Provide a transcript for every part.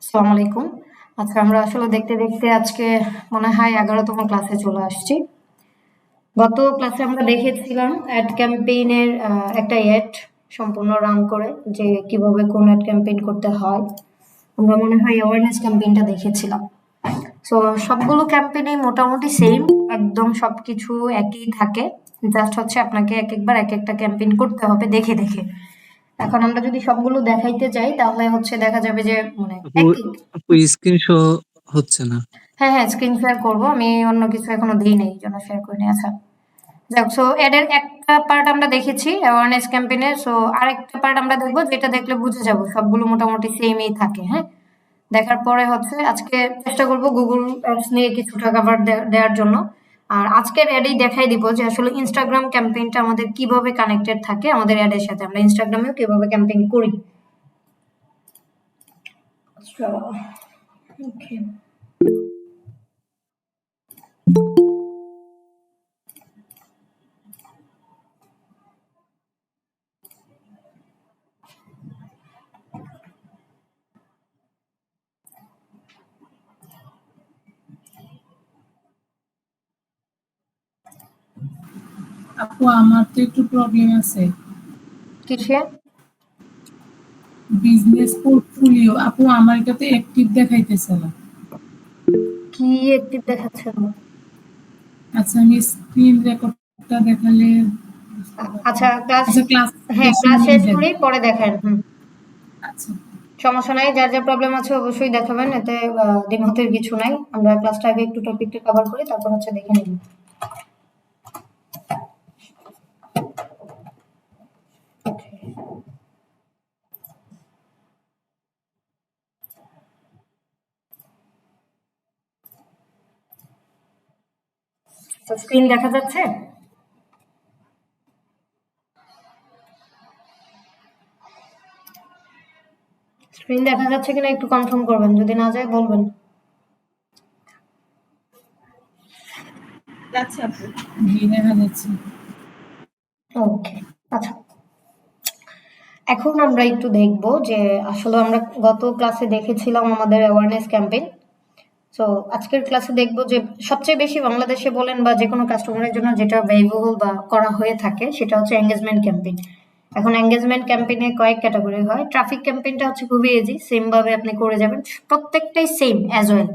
আসসালামু আলাইকুম। আচ্ছা, আমরা আসলে দেখতে দেখতে আজকে মনে হয় 11তম ক্লাসে চলে আসছি। গত ক্লাসে আমরা দেখেছিলাম অ্যাড ক্যাম্পেইনের একটা অ্যাড সম্পূর্ণ রান করে যে কিভাবে কোন অ্যাড ক্যাম্পেইন করতে হয়। আমরা মনে হয় অ্যাওয়ারনেস ক্যাম্পেইনটা দেখেছিলাম। সো সবগুলো ক্যাম্পেইনই মোটামুটি সেম, একদম সবকিছু একই থাকে। জাস্ট হচ্ছে আপনাকে একবার এক একটা ক্যাম্পেইন করতে হবে দেখে দেখে। এখন আমরা যদি সবগুলো দেখাইতে যাই তাহলে হচ্ছে দেখা যাবে যে মানে আপু একই। আপু স্ক্রিন শো হচ্ছে না। হ্যাঁ, হ্যাঁ, স্ক্রিন শেয়ার করব। আমি অন্য কিছু এখনো দেই নাই, এই জন্য শেয়ার করিনি। আচ্ছা, যাক। সো এদের একটা পার্ট আমরা দেখেছি অ্যাওয়ারনেস ক্যাম্পেইনের। সো আরেকটা পার্ট আমরা দেখবো, যেটা দেখলে বুঝে যাব সবগুলো মোটামুটি সেমই থাকে। হ্যাঁ, দেখার পরে হচ্ছে আজকে চেষ্টা করব গুগল অ্যাডস নিয়ে কিছুটা কভার দেওয়ার জন্য। আর আজকের অ্যাডেই দেখাই দিব যে আসলে ইনস্টাগ্রাম ক্যাম্পেইনটা আমাদের কিভাবে কানেক্টেড থাকে আমাদের অ্যাডের সাথে, আমরা ইনস্টাগ্রামেও কিভাবে ক্যাম্পেইন করি। ওকে, আপু আমার তো একটু প্রবলেম আছে। কিসে? বিজনেস পোর্টফোলিও আপু আমার এটাতে অ্যাক্টিভ দেখাইতেছে না। কি অ্যাক্টিভ দেখাচ্ছে না? আচ্ছা আমি স্ক্রিন রেকর্ডটা দেখালে আচ্ছা, ক্লাস। আচ্ছা ক্লাস হ্যাঁ, শেষে ক্লাস শেষ নিয়ে করেই পরে দেখান। আচ্ছা সমস্যা নাই, যার যা প্রবলেম আছে অবশ্যই দেখাবেন, এতে দ্বিমতের কিছু নাই। আমরা ক্লাসটা আগে একটু টপিকটা কভার করি, তারপর হচ্ছে দেখে নিব। তো স্ক্রিন দেখা যাচ্ছে? স্ক্রিন দেখা যাচ্ছে কিনা একটু কনফার্ম করবেন, যদি না যায় বলবেন। আচ্ছা আপু দেখা যাচ্ছে। ওকে, আচ্ছা। এখন আমরা একটু দেখব যে আসলে আমরা গত ক্লাসে দেখেছিলাম আমাদের অ্যাওয়ারনেস ক্যাম্পেইন। সো আজকের ক্লাসে দেখব যে সবচেয়ে বেশি বাংলাদেশে বলেন বা যে কোনো কাস্টমারের জন্য যেটা ব্যয়বহুল বা করা হয়ে থাকে সেটা হচ্ছে এঙ্গেজমেন্ট ক্যাম্পেইন। এখন এঙ্গেজমেন্ট ক্যাম্পেইনে কয়েক ক্যাটাগরি হয়। ট্রাফিক ক্যাম্পেইনটা হচ্ছে খুবই ইজি, সেম ভাবে আপনি করে যাবেন, প্রত্যেকটাই সেম অ্যাজ ওয়েল।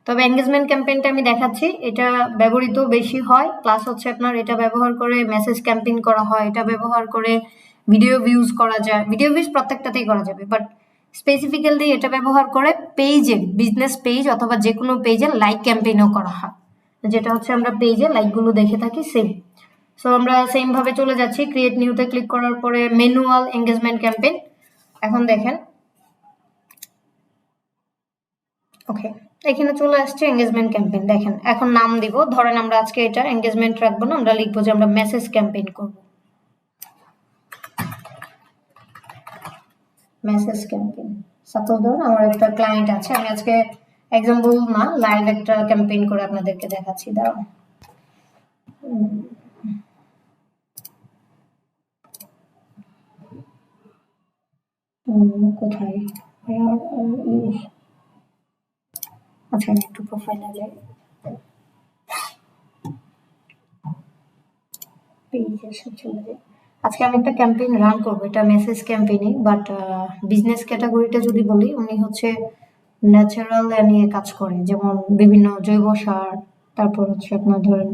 তবে এঙ্গেজমেন্ট ক্যাম্পেইনটা আমি দেখাচ্ছি, এটা ব্যবহৃত বেশি হয়। প্লাস হচ্ছে আপনার এটা ব্যবহার করে মেসেজ ক্যাম্পেইন করা হয়, এটা ব্যবহার করে ভিডিও ভিউজ করা যায়। ভিডিও ভিউজ প্রত্যেকটাতেই করা যাবে, বাট স্পেসিফিক্যালি এটা ব্যবহার করে পেজে, বিজনেস পেজ অথবা যে কোনো পেজে লাইক ক্যাম্পেইনও করা হয়, যেটা হচ্ছে আমরা পেজে লাইকগুলো দেখে থাকি সেম। সো আমরা সেম ভাবে চলে যাচ্ছি, ক্রিয়েট নিউতে ক্লিক করার পরে ম্যানুয়াল এঙ্গেজমেন্ট ক্যাম্পেইন। এখন দেখেন, ওকে, এখানে চলে আসছে এঙ্গেজমেন্ট ক্যাম্পেইন। দেখেন এখন নাম দিব, ধরেন আমরা আজকে এটা এঙ্গেজমেন্ট রাখবো না, আমরা লিখবো যে আমরা মেসেজ ক্যাম্পেইন করব। Message campaign. সাপোজ ধরুন আমার একটা ক্লায়েন্ট আছে, আমি আজকে এক্সাম্পল না লাইভ একটা ক্যাম্পেইন করে আপনাদেরকে দেখাচ্ছি। দাঁড়ান, কোথায়? আচ্ছা, আমি একটু প্রোফাইলে যাই। আজকে আমি একটা ক্যাম্পেইন রান করবো, এটা মেসেজ ক্যাম্পেইনই, বাট বিজনেস ক্যাটাগরিটা যদি বলি, উনি হচ্ছে ন্যাচারাল নিয়ে কাজ করে, যেমন বিভিন্ন জৈব সার, তারপর হচ্ছে আপনার ধরেন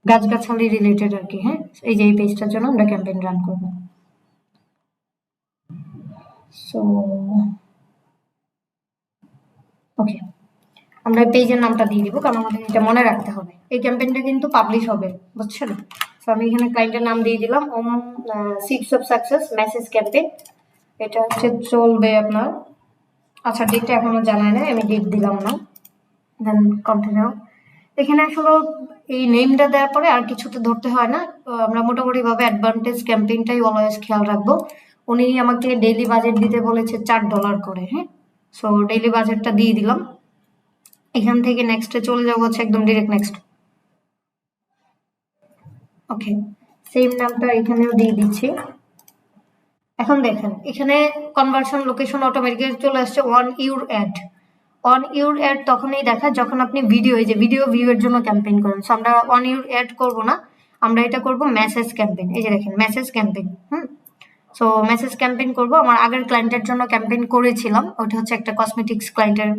গাছগাছালি রিলেটেড আর কি। হ্যাঁ, এই যে এই পেজটার জন্য আমরা ক্যাম্পেইন রান করবো। সো ওকে, আমরা পেজের নামটা দিয়ে দিব, কারণ আমাদের এটা মনে রাখতে হবে। এই ক্যাম্পেইনটা কিন্তু পাবলিশ হবে, বুঝছেন? তো আমি এখানে ক্লায়েন্টের নাম দিয়ে দিলাম Om seeds of success message campaign. এটা হচ্ছে চলবে আপনার, আচ্ছা ডেটটা এখনো জানায় না, আমি ডেট দিলাম না। Then continue. এখানে আসলে এই নেমটা দেওয়ার পরে আর কিছুতে ধরতে হয় না। আমরা মোটামুটি ভাবে অ্যাডভান্টেজ ক্যাম্পেইনটাই অলওয়েজ খেয়াল রাখবো। উনি আমাকে ডেইলি বাজেট দিতে বলেছে $4 করে। হ্যাঁ, সো ডেইলি বাজেটটা দিয়ে দিলাম। এখান থেকে নেক্সটে চলে যাবো হচ্ছে একদম ডিরেক্ট নেক্সট। ওকে, সেম নামটা এখানেও দিয়ে দিচ্ছি। এখন দেখেন এখানে কনভার্সন লোকেশন অটোমেটিক্যালি চলে আসছে on your add. On your add তখনই দেখায় যখন আপনি ভিডিও, এই যে ভিডিও ভিউ এর জন্য ক্যাম্পেইন করেন। সো আমরা অন ইউর অ্যাড করব না, আমরা এটা করব মেসেজ ক্যাম্পেইন। এই যে দেখেন message campaign. So message campaign করব। আমার আগের ক্লায়েন্টের জন্য ক্যাম্পেইন করেছিলাম, ওটা হচ্ছে একটা কসমেটিক্স ক্লায়েন্টের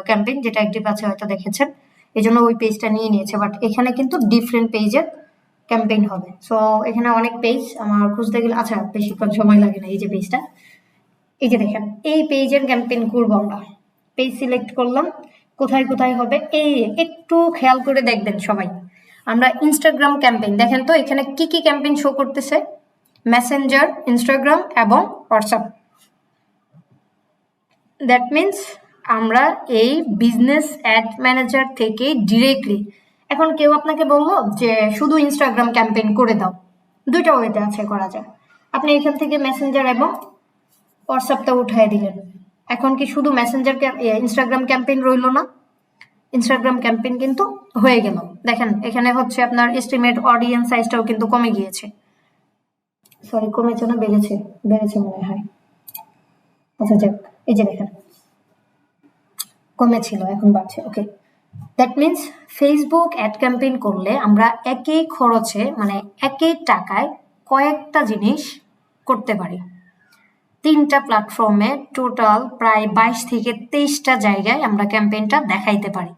ক্যাম্পেইন, যেটা অ্যাক্টিভ আছে হয়তো দেখেছেন, এই জন্য ওই পেজটা নিয়ে নিয়েছে। বাট এখানে কিন্তু ডিফারেন্ট পেজের ক্যাম্পেইন হবে। সো এখানে অনেক পেজ আমার খুঁজতে গেলে আচ্ছা বেশিক্ষণ সময় লাগে না। এই যে পেজটা, এই যে দেখেন এই পেজের ক্যাম্পেইন করবো আমরা। পেজ সিলেক্ট করলাম, কোথায় কোথায় হবে এই একটু খেয়াল করে দেখবেন সবাই। আমরা ইনস্টাগ্রাম ক্যাম্পেইন দেখেন তো এখানে কি কি ক্যাম্পেইন শো করতেছে, মেসেঞ্জার, ইনস্টাগ্রাম এবং হোয়াটসঅ্যাপ। দ্যাট মিনস আমরা এই বিজনেস অ্যাড ম্যানেজার থেকে ডিরেক্টলি, এখন কেউ আপনাকে বললো যে শুধু ইনস্টাগ্রাম ক্যাম্পেইন করে দাও, দুইটা ওয়েতে আছে করা যায়। আপনি এখান থেকে মেসেঞ্জার এবং হোয়াটসঅ্যাপটা উঠাই দিলেন। এখন কি শুধু মেসেঞ্জার ইনস্টাগ্রাম ক্যাম্পেইন রইল না, ইনস্টাগ্রাম ক্যাম্পেইন কিন্তু হয়ে গেল। দেখেন এখানে হচ্ছে আপনার এস্টিমেট অডিয়েন্স সাইজটাও কিন্তু কমে গিয়েছে। সরি কমেছে না বেড়েছে, বেড়েছে মনে হয়। আচ্ছা যাক, এই যে দেখেন কমেছিল এখন বাড়ছে। Okay, that means Facebook ad campaign করলে আমরা একই খরচে মানে একই টাকায় কয়েকটা জিনিস করতে পারি। 3টা প্ল্যাটফর্মে টোটাল প্রায় 22 থেকে 23টা জায়গায় আমরা ক্যাম্পেইনটা দেখাইতে পারি।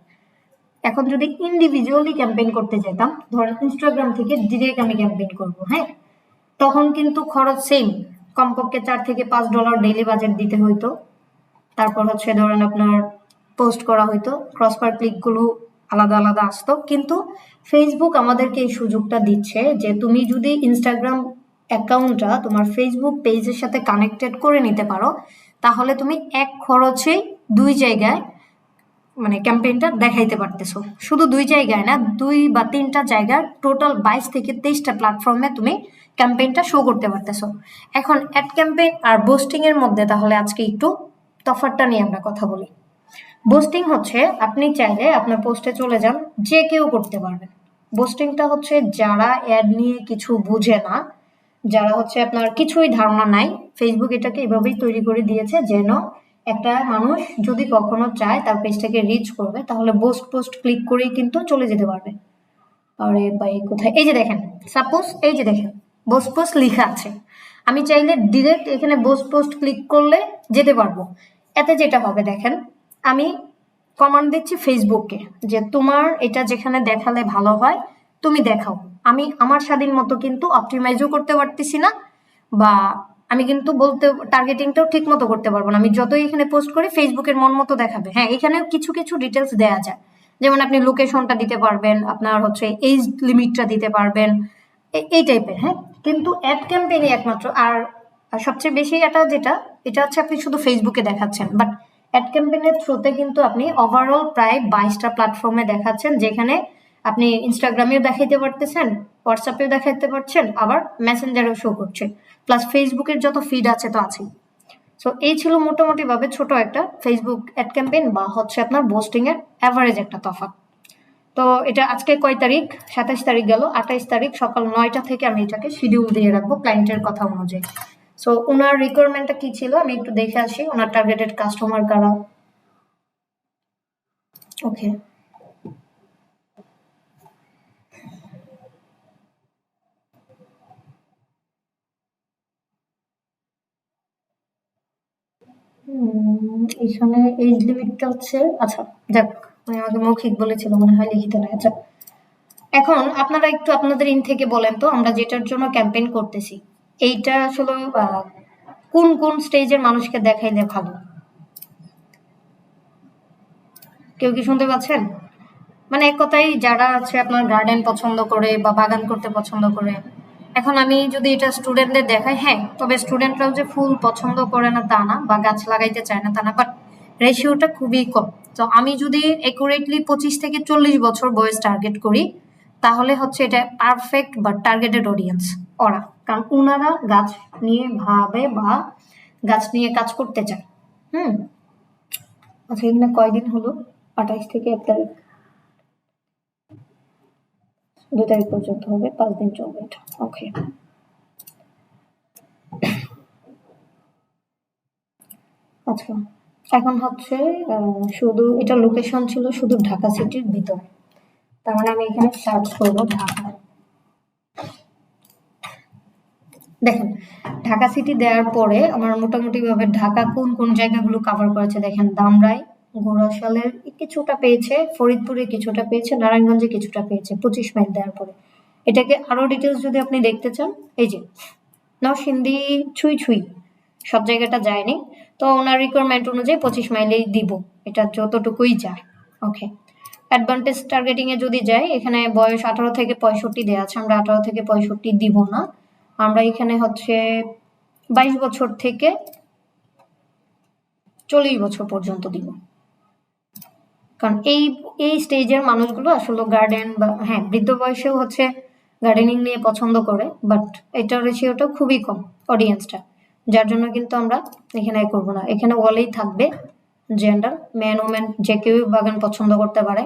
এখন যদি ইন্ডিভিজুয়ালি ক্যাম্পেইন করতে যেতাম, ধরেন ইনস্টাগ্রাম থেকে ডিরেক্ট আমি ক্যাম্পেইন করব, হ্যাঁ, তখন কিন্তু খরচ সেম, কমপক্ষে $4 থেকে $5 ডেইলি বাজেট দিতে হইতো। তারপর হচ্ছে ধরেন আপনার পোস্ট করা হইতো, ক্রস পার ক্লিকগুলো আলাদা আলাদা আসতো। কিন্তু ফেসবুক আমাদেরকে এই সুযোগটা দিচ্ছে যে তুমি যদি ইনস্টাগ্রাম অ্যাকাউন্টটা তোমার ফেসবুক পেজের সাথে কানেক্টেড করে নিতে পারো, তাহলে তুমি এক খরচেই 2 জায়গায় মানে ক্যাম্পেইনটা দেখাইতে পারতেছো। শুধু 2 জায়গায় না, 2 বা 3টা জায়গায় টোটাল 22 থেকে 23টা প্ল্যাটফর্মে তুমি ক্যাম্পেইনটা শো করতে পারতেছো। এখন অ্যাড ক্যাম্পেইন আর বুস্টিং এর মধ্যে তাহলে আজকে একটু তফাৎটা নিয়ে আমরা কথা বলি। বুস্টিং হচ্ছে আপনি চাইলে আপনার পোস্টে চলে যান, যে কেউ করতে পারবেন। বুস্টিংটা হচ্ছে যারা অ্যাড নিয়ে কিছু বুঝে না, যারা হচ্ছে আপনার কিছুই ধারণা নাই, ফেসবুক এটাকে এভাবেই তৈরি করে দিয়েছে যেন একটা মানুষ যদি কখনো চায় তার পেজটাকে রিচ করবে তাহলে পোস্ট ক্লিক করেই কিন্তু চলে যেতে পারবে। আরে ভাই কোথায়, এই যে দেখেন সাপোজ এই যে দেখেন পোস্ট লেখা আছে, আমি চাইলে ডিরেক্ট এখানে পোস্ট ক্লিক করলে যেতে পারবো। এতে যেটা হবে দেখেন, আমি কমান্ড দিচ্ছি ফেসবুককে যে তোমার এটা যেখানে দেখালে ভালো হয় তুমি দেখাও। আমি আমার স্বাধীন মতো কিন্তু অপটিমাইজও করতে পারতেছি না, বা আমি কিন্তু বলতে টার্গেটিংটাও ঠিক মতো করতে পারবো না। আমি যতই এখানে পোস্ট করি ফেসবুকের মন মতো দেখাবে। হ্যাঁ, এখানে কিছু কিছু ডিটেলস দেওয়া যায়, যেমন আপনি লোকেশনটা দিতে পারবেন, আপনার হচ্ছে এজ লিমিটটা দিতে পারবেন, এই টাইপের। হ্যাঁ, কিন্তু অ্যাড ক্যাম্পেইনে একমাত্র আর সবচেয়ে বেশি এটা হচ্ছে আপনি শুধু ফেসবুকে দেখাচ্ছেন, বাট অ্যাড ক্যাম্পেইনের থ্রুতে কিন্তু আপনি ওভারঅল প্রায় 22টা প্ল্যাটফর্মে দেখাচ্ছেন, যেখানে আপনি ইনস্টাগ্রামেও দেখাইতে পারতেছেন, হোয়াটসঅ্যাপেও দেখাইতে পারছেন, আবার মেসেঞ্জারেও শো করছে, প্লাস ফেসবুকের যত ফিড আছে তো আছেই। সো এই ছিল মোটামুটি ভাবে ছোট একটা ফেসবুক অ্যাড ক্যাম্পেইন বা হচ্ছে আপনার বোস্টিং এর অ্যাভারেজ একটা তফাৎ। তো এটা আজকে কয় তারিখ, 27 তারিখ গেল, 28 তারিখ সকাল 9টা থেকে আমি এটাকে শিডিউল দিয়ে রাখবো ক্লায়েন্টের কথা অনুযায়ী। সো ওনার রিকোয়ারমেন্টটা কি ছিল আমি একটু দেখে আসি, ওনার টার্গেটেড কাস্টমার কারা। ওকে, এখানে এজ লিমিটটা হচ্ছে আচ্ছা যাক, উনি আমাকে মৌখিক বলেছিল মনে হয়, লিখিত না। আচ্ছা, এখন আপনারা একটু আপনাদের ইন থেকে বলেন তো আমরা যেটার জন্য ক্যাম্পেইন করতেছি এইটা আসলে কোন কোন স্টেজের মানুষকে দেখাইলে ভালো, কেউ কি শুনতে পাচ্ছেন? মানে এক কথায় যারা আছে আপনার গার্ডেন পছন্দ করে বা বাগান করতে পছন্দ করে। এখন আমি যদি এটা স্টুডেন্টদের দেখাই, হ্যাঁ, তবে স্টুডেন্টরাও যে ফুল পছন্দ করে না তা না, বা গাছ লাগাইতে চায় না তা না, বাট রেশিওটা খুবই কম। তো আমি যদি একুরেটলি 25 থেকে 40 বছর বয়স টার্গেট করি, তাহলে হচ্ছে এটা পারফেক্ট বা টার্গেটেড অডিয়েন্স ওরা, কারণ ওনারা গাছ নিয়ে ভাবে বা গাছ নিয়ে কাজ করতে চায়। আচ্ছা, এখানে কয়দিন হলো? 28 থেকে 1 তারিখ, 2 তারিখ পর্যন্ত হবে, 5 দিন চলবে এটা। ওকে, আচ্ছা, এখন হচ্ছে শুধু এটা লোকেশন ছিল শুধু ঢাকা সিটির ভিতরে। তার মানে আমি এখানে সার্চ করব ঢাকা। দেখেন ঢাকা সিটি দেওয়ার পরে আমার মোটামুটি ভাবে ঢাকা কোন কোন জায়গাগুলো কভার করেছে দেখেন, ধামরাই, ঘোড়াশালের কিছুটা পেয়েছে, ফরিদপুরে কিছুটা পেয়েছে, নারায়ণগঞ্জে কিছুটা পেয়েছে 25 মাইল দেওয়ার পরে। এটাকে আরো ডিটেলস যদি আপনি দেখতে চান, এই যে নরসিংদী ছুঁই ছুঁই সব জায়গাটা যায়নি, তো ওনার রিকোয়ারমেন্ট অনুযায়ী 25 মাইলেই দিব, এটা যতটুকুই যায়। ওকে, অ্যাডভান্টেজ টার্গেটিং এ যদি যাই, এখানে বয়স 18 থেকে 65 দেওয়া আছে, আমরা 18 থেকে 65 দিব না, আমরা এখানে হচ্ছে 22 বছর থেকে 40 বছর পর্যন্ত দিব, কারণ এই স্টেজের মানুষগুলো আসলে গার্ডেন বা হ্যাঁ বৃদ্ধ বয়সেও হচ্ছে গার্ডেনিং নিয়ে পছন্দ করে, বাট এটার রেশিওটা খুবই কম অডিয়েন্সটা, যার জন্য কিন্তু আমরা এখানে করব না। এখানে ওয়ালেই থাকবে জেন্ডার, ম্যান ওমেন যে কেউ বাগান পছন্দ করতে পারে।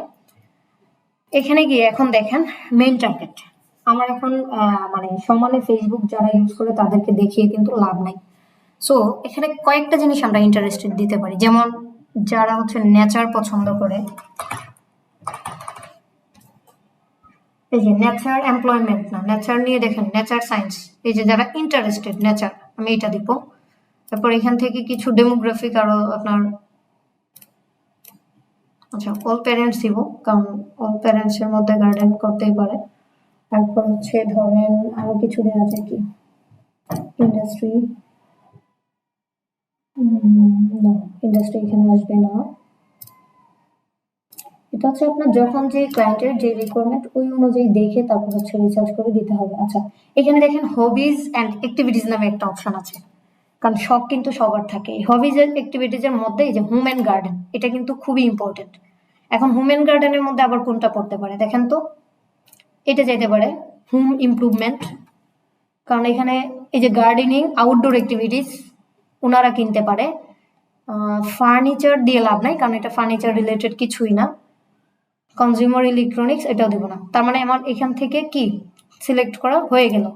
এখানে গিয়ে এখন দেখেন মেইন টার্গেট আমার এখন মানে সমানে ফেসবুক যারা ইউজ করে তাদেরকে দেখিয়ে কিন্তু লাভ নাই। সো এখানে কয়েকটা জিনিস আমরা ইন্টারেস্টেড দিতে পারি, যেমন যারা হচ্ছে নেচার পছন্দ করে, এই যে নেচার এমপ্লয়মেন্ট না, নেচার নিয়ে দেখেন নেচার সায়েন্স, এই যে যারা ইন্টারেস্টেড নেচার, আমি এটা দিব। তারপর এখান থেকে কিছু ডেমোগ্রাফিক আরো আপনার, আচ্ছা অল প্যারেন্টস দিব, কারণ অল প্যারেন্টস এর মধ্যে গার্ডেন করতেই পারে। তারপর হচ্ছে ধরেন আরো কিছু দেওয়া যায় কি, ইন্ডাস্ট্রি, না ইন্ডাস্ট্রি এখানে আসবে না, এটা হচ্ছে আপনার যখন যে ক্লায়েন্টের যে রিকোয়ারমেন্ট ওই অনুযায়ী দেখে তারপর হচ্ছে রিসার্চ করে দিতে হবে। আচ্ছা, এখানে দেখেন হবিজ অ্যান্ড অ্যাক্টিভিটিস নামে একটা অপশন আছে, কারণ শখ কিন্তু সবার থাকে। হবিজ এর অ্যাক্টিভিটিস এর মধ্যে এই যে হোম অ্যান্ড গার্ডেন, এটা কিন্তু খুবই ইম্পর্টেন্ট। এখন হোম অ্যান্ড গার্ডেনের মধ্যে আবার কোনটা পড়তে পারে দেখেন তো, এটা যেতে পারে হোম ইমপ্রুভমেন্ট, কারণ এখানে এই যে গার্ডেনিং আউটডোর অ্যাক্টিভিটিস ওনারা কিনতে পারে। ফার্নিচার দিয়ে লাভ নাই, কারণ এটা ফার্নিচার রিলেটেড কিছুই না। কনজিউমার ইলেকট্রনিক্স এটাও দিব না, তার মানে আমার এখান থেকে কি সিলেক্ট করা হয়ে গেল।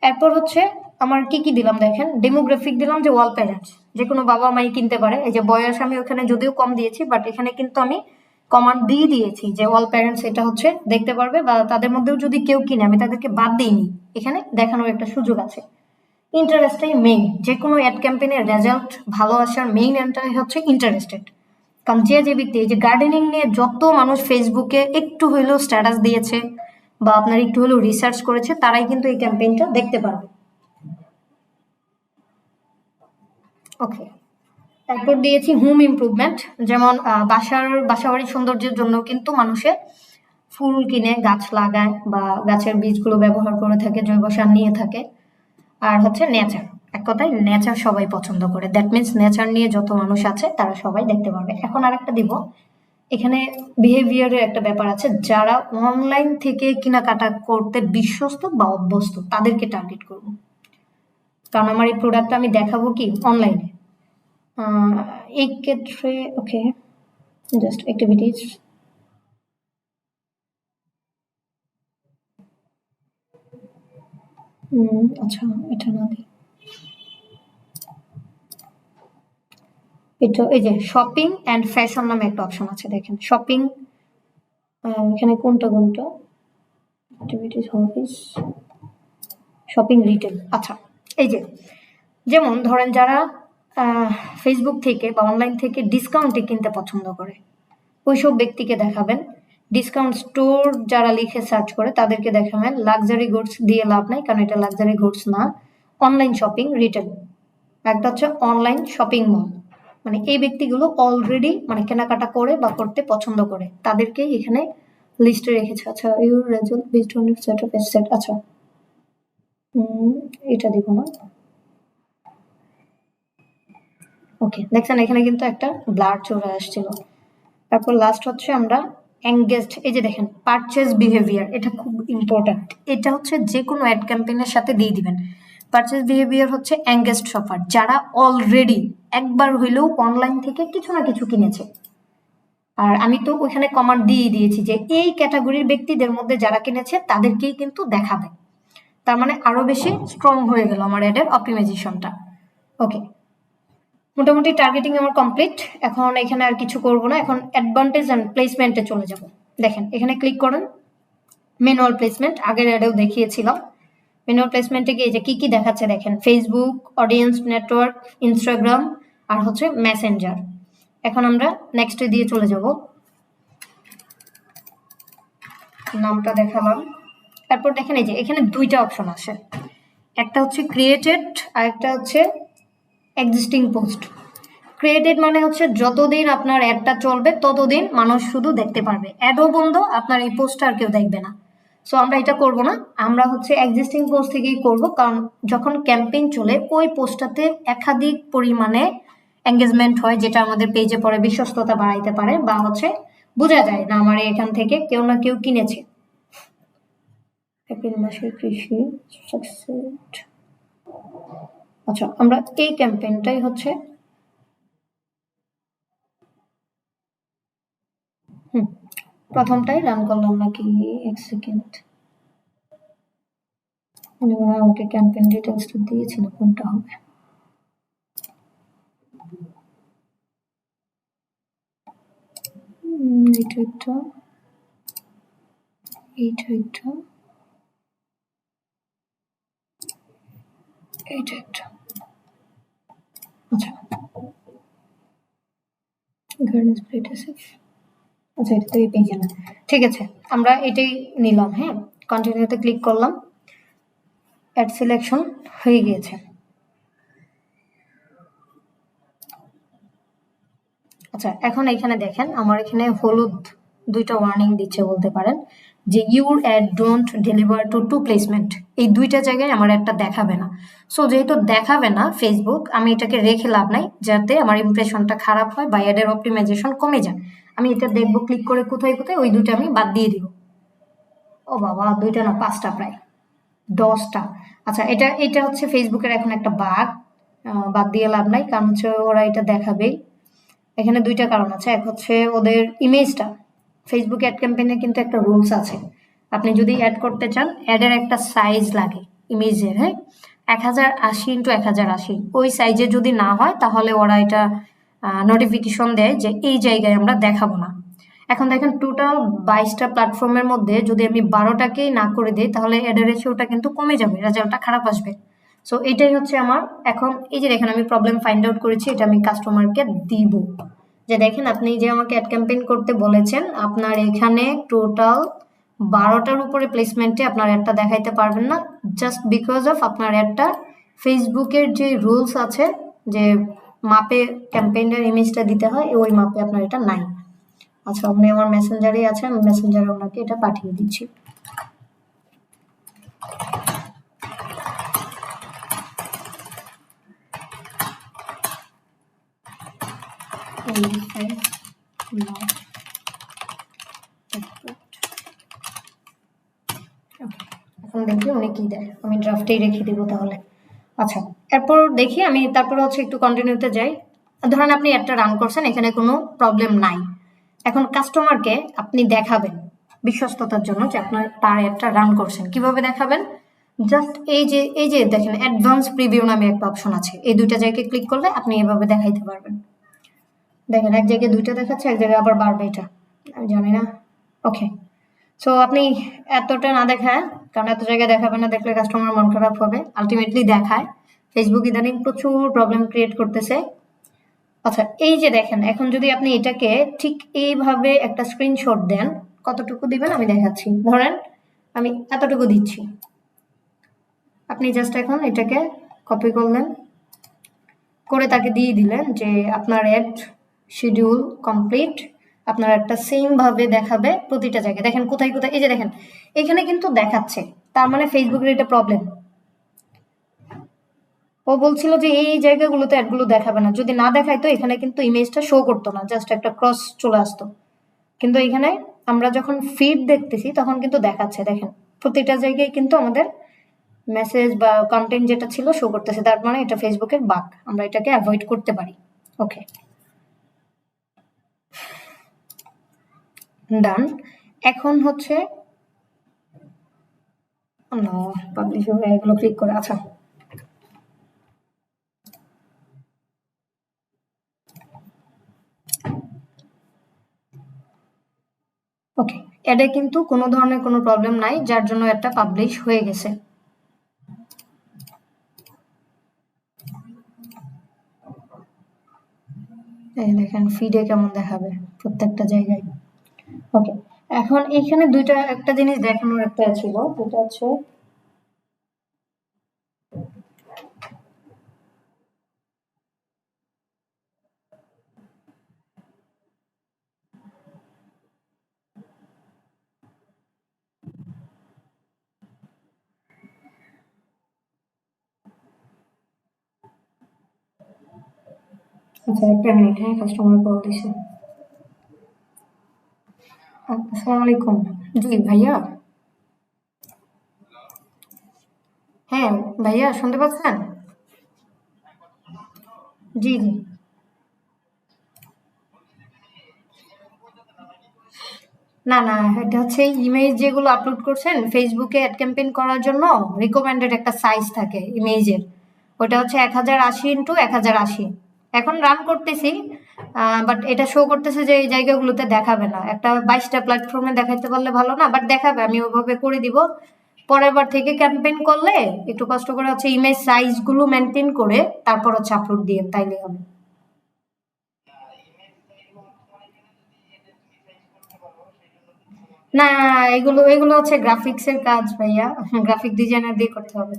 এরপর হচ্ছে আমার কি কি দিলাম দেখেন, ডেমোগ্রাফিক দিলাম যে ওয়াল প্যারেন্টস, যে কোনো বাবা মাই কিনতে পারে। এই যে বয়স আমি ওখানে যদিও কম দিয়েছি, বাট এখানে কিন্তু আমি কমান্ড দিয়ে দিয়েছি যে অল প্যারেন্টস এটা হচ্ছে দেখতে পারবে, বা তাদের মধ্যেও যদি কেউ কিনে আমি তাদেরকে বাদ দিইনি, এখানে দেখানোর একটা সুযোগ আছে। ইন্টারেস্টটাই মেইন, যে কোনো অ্যাড ক্যাম্পেইনের রেজাল্ট ভালো আসার মেইন এন্টাই হচ্ছে ইন্টারেস্টেড। কারণ যে ব্যক্তি এই যে গার্ডেনিং নিয়ে যত মানুষ ফেসবুকে একটু হইলেও স্ট্যাটাস দিয়েছে বা আপনার একটু হলেও রিসার্চ করেছে, তারাই কিন্তু এই ক্যাম্পেইনটা দেখতে পারবে। ওকে, তারপর দিয়েছি হোম ইমপ্রুভমেন্ট, যেমন বাসাবাড়ির সৌন্দর্যের জন্য কিন্তু মানুষে ফুল কিনে গাছ লাগায় বা গাছের বীজগুলো ব্যবহার করে থাকে, জৈব সার নিয়ে থাকে। আর হচ্ছে নেচার, এক কথায় নেচার সবাই পছন্দ করে, দ্যাট মিনস নেচার নিয়ে যত মানুষ আছে তারা সবাই দেখতে পারবে। এখন আরেকটা দিব, এখানে বিহেভিয়ারের একটা ব্যাপার আছে, যারা অনলাইন থেকে কেনাকাটা করতে বিশ্বস্ত বা অভ্যস্ত তাদেরকে টার্গেট করব, কারণ আমার এই প্রোডাক্টটা আমি দেখাবো কি অনলাইনে। এই ক্ষেত্রে ওকে, জাস্ট অ্যাক্টিভিটিস, আচ্ছা এটা না দিই, এটা এই যে শপিং অ্যান্ড ফ্যাশন নামে একটা অপশন আছে দেখেন, শপিং, এখানে কোনটা কোনটা অ্যাক্টিভিটিস, হবিস, শপিং, রিটেল। আচ্ছা, এই যে যেমন ধরেন যারা ফেসবুক থেকে বা অনলাইন থেকে ডিসকাউন্টে কিনতে পছন্দ করে ওইসব ব্যক্তিকে দেখাবেন। ডিসকাউন্ট স্টোর যারা লিখে সার্চ করে তাদেরকে দেখাবেন। লাক্সারি গুডস দিয়ে লাভ নাই, কারণ এটা লাক্সারি গুডস না। অনলাইন শপিং, রিটেল, একটা হচ্ছে অনলাইন শপিং মল, মানে এই ব্যক্তিগুলো অলরেডি মানে কেনাকাটা করে বা করতে পছন্দ করে, তাদেরকেই এখানে লিস্টে রেখেছে। আচ্ছা, your result based on your set of asset, আচ্ছা এটা দিব না। ওকে, দেখছেন এখানে কিন্তু একটা ব্লার চলে আসছিল। তারপর লাস্ট হচ্ছে আমরা এঙ্গেজড, এই যে দেখেন পারচেজ বিহেভিয়ার, এটা খুব ইম্পর্ট্যান্ট, এটা হচ্ছে যে কোনো অ্যাড ক্যাম্পেইনের সাথে দিয়ে দিবেন। পারচেজ বিহেভিয়ার হচ্ছে এঙ্গেজড শপার, যারা অলরেডি একবার হইলেও অনলাইন থেকে কিছু না কিছু কিনেছে। আর আমি তো ওইখানে কমান্ড দিয়ে দিয়েছি যে এই ক্যাটাগরির ব্যক্তিদের মধ্যে যারা কিনেছে তাদেরকেই কিন্তু দেখাবে, তার মানে আরো বেশি স্ট্রং হয়ে গেল আমার অ্যাডের অপটিমাইজেশনটা। ওকে, মোটামুটি টার্গেটিং আমার কমপ্লিট। এখন এখানে আর কিছু করব না, এখন অ্যাডভান্টেজ অ্যান্ড প্লেসমেন্টে চলে যাব। দেখেন এখানে ক্লিক করেন, ম্যানুয়াল প্লেসমেন্ট, আগের অ্যাডেও দেখিয়েছিলাম। ম্যানুয়াল প্লেসমেন্টে গিয়ে যে কি দেখাচ্ছে দেখেন, ফেসবুক, অডিয়েন্স নেটওয়ার্ক, ইনস্টাগ্রাম আর হচ্ছে মেসেঞ্জার। এখন আমরা নেক্সটে দিয়ে চলে যাব, নামটা দেখালাম। তারপর দেখেন এই যে এখানে দুইটা অপশন আসে, একটা হচ্ছে ক্রিয়েটেড আর একটা হচ্ছে এক্সিস্টিং পোস্ট। ক্রিয়েটেড মানে হচ্ছে যতদিন আপনার অ্যাডটা চলবে ততদিন মানুষ শুধু দেখতে পারবে, অ্যাডও বন্ধ, আপনার এই পোস্টটা আর কেউ দেখবে না। সো আমরা এটা করব না, আমরা হচ্ছে এক্সিস্টিং পোস্ট থেকেই করব, কারণ যখন ক্যাম্পেইন চলে ওই পোস্টটাতে একাধিক পরিমাণে এঙ্গেজমেন্ট হয়, যেটা আমাদের পেজে পরে বিশ্বস্ততা বাড়াইতে পারে, বা হচ্ছে বোঝা যায় না আমার এখান থেকে কেউ না কেউ কিনেছে। এপ্রিল মাসের কৃষি সাকসেস। আচ্ছা, আমরা এই ক্যাম্পেইনটাই হচ্ছে প্রথমটাই রান করলাম নাকি, এক সেকেন্ড, আমাকে ক্যাম্পেইন ডিটেলসটা দিয়েছিল, কোনটা হবে? এটা একটা, এইটা একটা, এইটা একটা। আচ্ছা, গার্ডেন্স প্লেটেসিভ। আচ্ছা, এটা তো এই পেজে না, ঠিক আছে, আমরা এটাই নিলাম। হ্যাঁ, কন্টিনিউতে ক্লিক করলাম, অ্যাড সিলেকশন হয়ে গিয়েছে। আচ্ছা, এখন এখানে দেখেন আমার এখানে হলুদ দুইটা ওয়ার্নিং দিচ্ছে বলতে পারেন, যে your add don't deliver two placement, এই দুইটা জায়গায় আমার একটা দেখাবে না। সো যেহেতু দেখাবে না ফেসবুক, আমি এটাকে রেখে লাভ নাই, যাতে আমার ইমপ্রেশনটা খারাপ হয় বা অ্যাডের অপটিমাইজেশন কমে যায়। আমি এটা দেখবো ক্লিক করে কোথায় কোথায়, ওই দুইটা আমি বাদ দিয়ে দিব। ও বাবা, দুইটা না, 5টা, প্রায় 10টা। আচ্ছা, এটা হচ্ছে ফেসবুকের এখন একটা বাগ, বাদ দিয়ে লাভ নাই, কারণ হচ্ছে ওরা এটা দেখাবেই। এখানে দুইটা কারণ আছে, এক হচ্ছে ওদের ইমেজটা, ফেসবুক অ্যাড ক্যাম্পেইনে কিন্তু একটা রুলস আছে, আপনি যদি অ্যাড করতে চান অ্যাডের একটা সাইজ লাগে ইমেজের, হ্যাঁ, 1080x1080, ওই সাইজে যদি না হয় তাহলে ওরা এটা নোটিফিকেশন দেয় যে এই জায়গায় আমরা দেখাবো না। এখন দেখেন টোটাল 22টা প্ল্যাটফর্মের মধ্যে যদি আমি 12টাকেই না করে দিই তাহলে অ্যাডের রেশিওটা কিন্তু কমে যাবে, রেজাল্টটা খারাপ আসবে। সো এটাই হচ্ছে আমার এখন, এই যে দেখেন আমি প্রবলেম ফাইন্ড আউট করেছি, এটা আমি কাস্টমারকে দিব, যে দেখেন আপনি যে আমাকে অ্যাড ক্যাম্পেইন করতে বলেছেন, আপনার এখানে টোটাল 12টার উপরে প্লেসমেন্টে আপনার অ্যাডটা দেখাইতে পারবেন না, জাস্ট বিকজ অফ আপনার অ্যাডটা ফেসবুকের যে রুলস আছে, যে মাপে ক্যাম্পেইনের ইমেজটা দিতে হয়, ওই মাপে আপনার এটা নাই। আচ্ছা, আপনি আমার মেসেঞ্জারেই আছে, আমি মেসেঞ্জারে ওনাকে এটা পাঠিয়ে দিচ্ছি। এখন দেখি উনি কি দেয়, আমি ড্রাফটেই রেখে দিব তাহলে। আচ্ছা, এরপর দেখি আমি, তারপরে হচ্ছে একটু কন্টিনিউতে যাই। ধরেন আপনি একটা রান করছেন, এখানে কোনো প্রবলেম নাই, এখন কাস্টমারকে আপনি দেখাবেন বিশ্বস্ততার জন্য যে আপনার তার একটা রান করছেন, কিভাবে দেখাবেন? জাস্ট এই যে দেখেন অ্যাডভান্স প্রিভিউ নামে একটা অপশন আছে, এই দুইটা জায়গায় ক্লিক করলে আপনি এভাবে দেখাইতে পারবেন। দেখেন এক জায়গায় দুইটা দেখাচ্ছে, এক জায়গায় আবার বাড়বে, এটা আমি জানি না। ওকে, সো আপনি এতটা না দেখায়, কারণ এত জায়গায় দেখাবে না, দেখলে কাস্টমার মন খারাপ হবে, আলটিমেটলি দেখায়। ফেসবুক ইদানিং প্রচুর প্রবলেম ক্রিয়েট করতেছে। আচ্ছা, এই যে দেখেন এখন যদি আপনি এটাকে ঠিক এইভাবে একটা স্ক্রিনশট দেন, কতটুকু দিবেন আমি দেখাচ্ছি। ধরেন আমি এতটুকু দিচ্ছি, আপনি জাস্ট এখন এটাকে কপি করলেন, করে তাকে দিয়ে দিলেন যে আপনার অ্যাড শিডিউল কমপ্লিট, আপনার একটা সেম ভাবে দেখাবে প্রতিটা জায়গায়। দেখেন কোথায় কোথায়, এই যে দেখেন এখানে কিন্তু দেখাচ্ছে, তার মানে ফেসবুকের এটা প্রবলেম। ও বলছিল যে এই জায়গাগুলোতে অ্যাডগুলো দেখাবে না, যদি না দেখাইতো এখানে কিন্তু ইমেজটা শো করতো না, জাস্ট একটা ক্রস চলে আসতো। কিন্তু এখানে আমরা যখন ফিড দেখতেছি তখন কিন্তু দেখাচ্ছে, দেখেন প্রতিটা জায়গায় কিন্তু আমাদের মেসেজ বা কন্টেন্ট যেটা ছিল শো করতেছে, তার মানে এটা ফেসবুকের বাগ, আমরা এটাকে অ্যাভয়েড করতে পারি। ওকে, ডান। এখন হচ্ছে পাবলিশ এগুলো ক্লিক করে, আচ্ছা ওকে, এটা কিন্তু কোনো ধরনের কোনো প্রবলেম নাই, যার জন্য এটা পাবলিশ হয়ে গেছে। এই দেখেন ফিডে কেমন দেখাবে প্রত্যেকটা জায়গায়। ওকে, এখন এখানে একটা জিনিস দেখানোর একটা ছিল, যেটা হচ্ছে আচ্ছা, একটা মিনিট, হ্যাঁ, কাস্টমার কল দিছে। আসসালামু আলাইকুম। জি ভাইয়া। হ্যাঁ ভাইয়া, শুনতে পাচ্ছেন? জি জি। না না, এটা হচ্ছে ইমেজ যেগুলো আপলোড করছেন ফেসবুকে অ্যাড ক্যাম্পেইন করার জন্য, রিকমেন্ডেড একটা সাইজ থাকে ইমেজের, ওটা হচ্ছে 1080x1080। এখন রান করতেছি, বাট এটা শো করতেছে যে এই জায়গাগুলোতে দেখাবে না। একটা 22টা প্ল্যাটফর্মে দেখাইতে পারলে ভালো না, বাট দেখাবে, আমি ওভাবে করে দিব। পরের বার থেকে ক্যাম্পেইন করলে একটু কষ্ট করে হচ্ছে ইমেজ সাইজগুলো মেনটেন করে তারপর হচ্ছে আপলোড দিয়ে, তাইলে হবে। না, এগুলো এগুলো হচ্ছে গ্রাফিক্সের কাজ ভাইয়া, গ্রাফিক ডিজাইনার দিয়ে করতে হবে।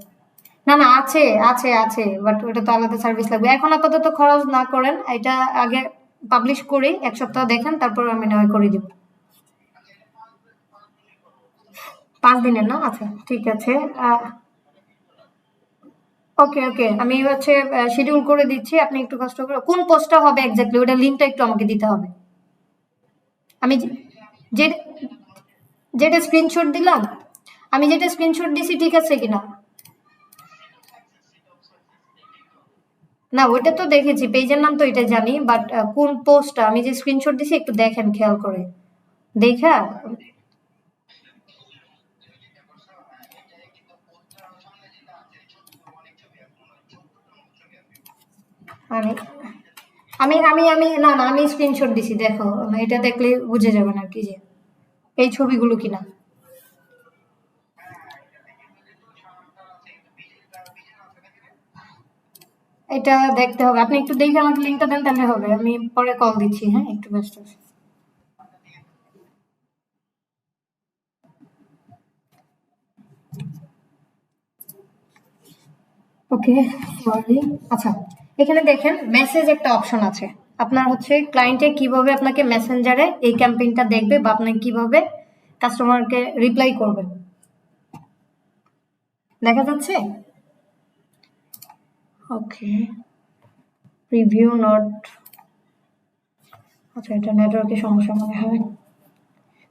না না, আছে আছে আছে, বাট ওটা তো আলাদা সার্ভিস লাগবে। এখন আপাতত খরচ না করেন, এটা আগে পাবলিশ করি, 1 সপ্তাহ দেখেন, তারপর আমি না হয় করে দিব। 5 দিনের না? আচ্ছা ঠিক আছে। ওকে ওকে, আমি হচ্ছে শিডিউল করে দিচ্ছি, আপনি একটু কষ্ট করে কোন পোস্টটা হবে এক্স্যাক্টলি ওটা লিঙ্কটা একটু আমাকে দিতে হবে। আমি যে যেটা স্ক্রিনশট দিলাম, আমি যেটা স্ক্রিনশট দিছি ঠিক আছে কিনা? না, ওইটা তো দেখেছি, পেজের নাম তো এটা জানি, বাট কোন পোস্টটা আমি যে স্ক্রিনশট দিছি একটু দেখেন খেয়াল করে দেখা। আমি আমি আমি আমি না না, আমি স্ক্রিনশট দিছি, দেখো, এটা দেখলে বুঝে যাবেন আর কি যে এই ছবিগুলো কিনা। এটা দেখতে হবে, আপনি একটু দেখে আমাকে লিঙ্কটা দেন, তাহলে হবে। আমি পরে কল দিচ্ছি, হ্যাঁ, একটু ব্যস্ত আছি। ওকে, সরি। আচ্ছা, এখানে দেখেন মেসেজ একটা অপশন আছে। আপনার হচ্ছে ক্লায়েন্টে কিভাবে আপনাকে মেসেঞ্জারে এই ক্যাম্পেইনটা দেখবে, বা আপনি কিভাবে কাস্টমারকে রিপ্লাই করবেন, দেখা যাচ্ছে? ওকে, প্রিভিউ নট। আচ্ছা, এটা নেটওয়ার্কের সমস্যা মনে হয়।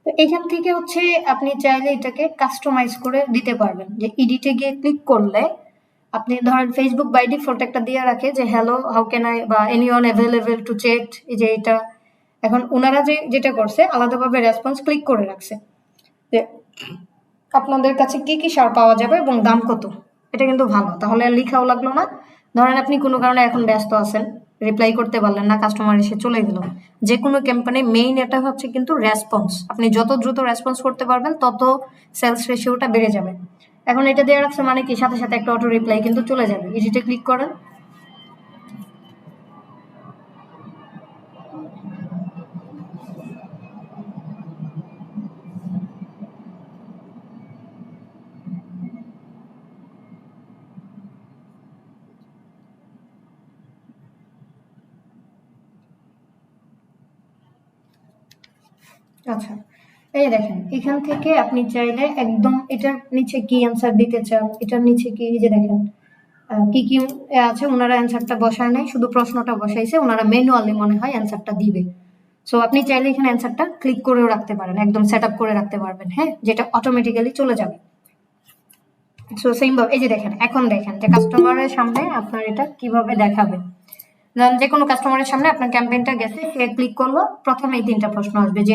তো এখান থেকে হচ্ছে আপনি চাইলে এটাকে কাস্টমাইজ করে দিতে পারবেন, যে এডিটে গিয়ে ক্লিক করলে আপনি ধরেন ফেসবুক বাই ডিফল্ট একটা দিয়ে রাখে যে হ্যালো হাউ ক্যান আই, বা এনিওয়ান অ্যাভেলেবল টু চ্যাট, এই যে এটা। এখন ওনারা যেটা করছে আলাদাভাবে রেসপন্স ক্লিক করে রাখছে যে আপনাদের কাছে কি কি সার পাওয়া যাবে এবং দাম কত। এটা কিন্তু ভালো, তাহলে আর লিখাও লাগলো না। ধরেন আপনি কোনো কারণে এখন ব্যস্ত আছেন, রিপ্লাই করতে পারলেন না, কাস্টমার এসে চলে গেল। যে কোনো কোম্পানি মেইন এটা হচ্ছে কিন্তু রেসপন্স, আপনি যত দ্রুত রেসপন্স করতে পারবেন তত সেলস রেশিওটা বেড়ে যাবে। এখন এটা দিয়ে রাখছে মানে কি, সাথে সাথে একটা অটো রিপ্লাই কিন্তু চলে যাবে। এডিটে ক্লিক করেন। আচ্ছা, এই দেখেন এখান থেকে আপনি চাইলে একদম এটার নিচে কি অ্যান্সার দিতে চান, এটার নিচে কি, এই যে দেখেন কি কি আছে, ওনারা অ্যান্সারটা বসায় নাই, শুধু প্রশ্নটা বসাইছে, ওনারা ম্যানুয়ালি মনে হয় অ্যান্সারটা দিবে। সো আপনি চাইলে এখানে অ্যান্সারটা ক্লিক করেও রাখতে পারেন, একদম সেট আপ করে রাখতে পারবেন, হ্যাঁ, যেটা অটোমেটিক্যালি চলে যাবে। সো সেম ভাবে এই যে দেখেন, এখন দেখেন যে কাস্টমারের সামনে আপনার এটা কিভাবে দেখাবে। যে কোনো কাস্টমারের সামনে আপনার ক্যাম্পেইনটা গেছে, সে ক্লিক করলো, প্রথমে এই 3টা প্রশ্ন আসবে যে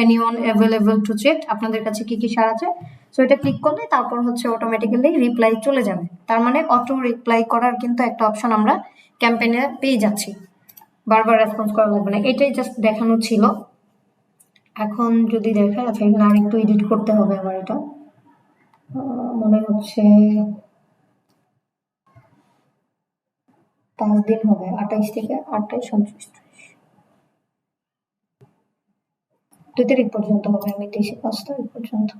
এনিওয়ান অ্যাভেলেবল টু চ্যাট, আপনাদের কাছে কি কি সার আছে। সো এটা ক্লিক করলে তারপর হচ্ছে অটোমেটিক্যালি রিপ্লাই চলে যাবে। তার মানে অটো রিপ্লাই করার কিন্তু একটা অপশন আমরা ক্যাম্পেইনে পেয়ে যাচ্ছি, বারবার রেসপন্স করা লাগবে না। এটাই জাস্ট দেখানো ছিল। এখন যদি দেখেন, আচ্ছা এখানে আরেকটু এডিট করতে হবে আমার, এটা মনে হচ্ছে 5 দিন হবে, 28 থেকে 28, 29, 2 তারিখ পর্যন্ত হবে, আমি 5 তারিখ পর্যন্ত।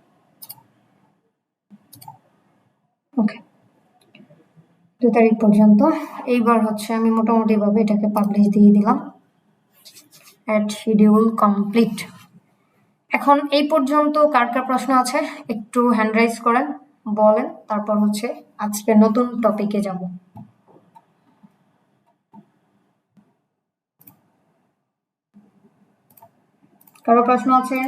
ওকে, 2 তারিখ পর্যন্ত। এইবার হচ্ছে আমি মোটামুটি ভাবে এটাকে পাবলিশ দিয়ে দিলাম, অ্যাড শিডিউল কমপ্লিট। এখন এই পর্যন্ত কার কার প্রশ্ন আছে একটু হ্যান্ড রাইজ করেন, বলেন, তারপর হচ্ছে আজকে নতুন টপিকে যাব। কারো প্রশ্ন আছে?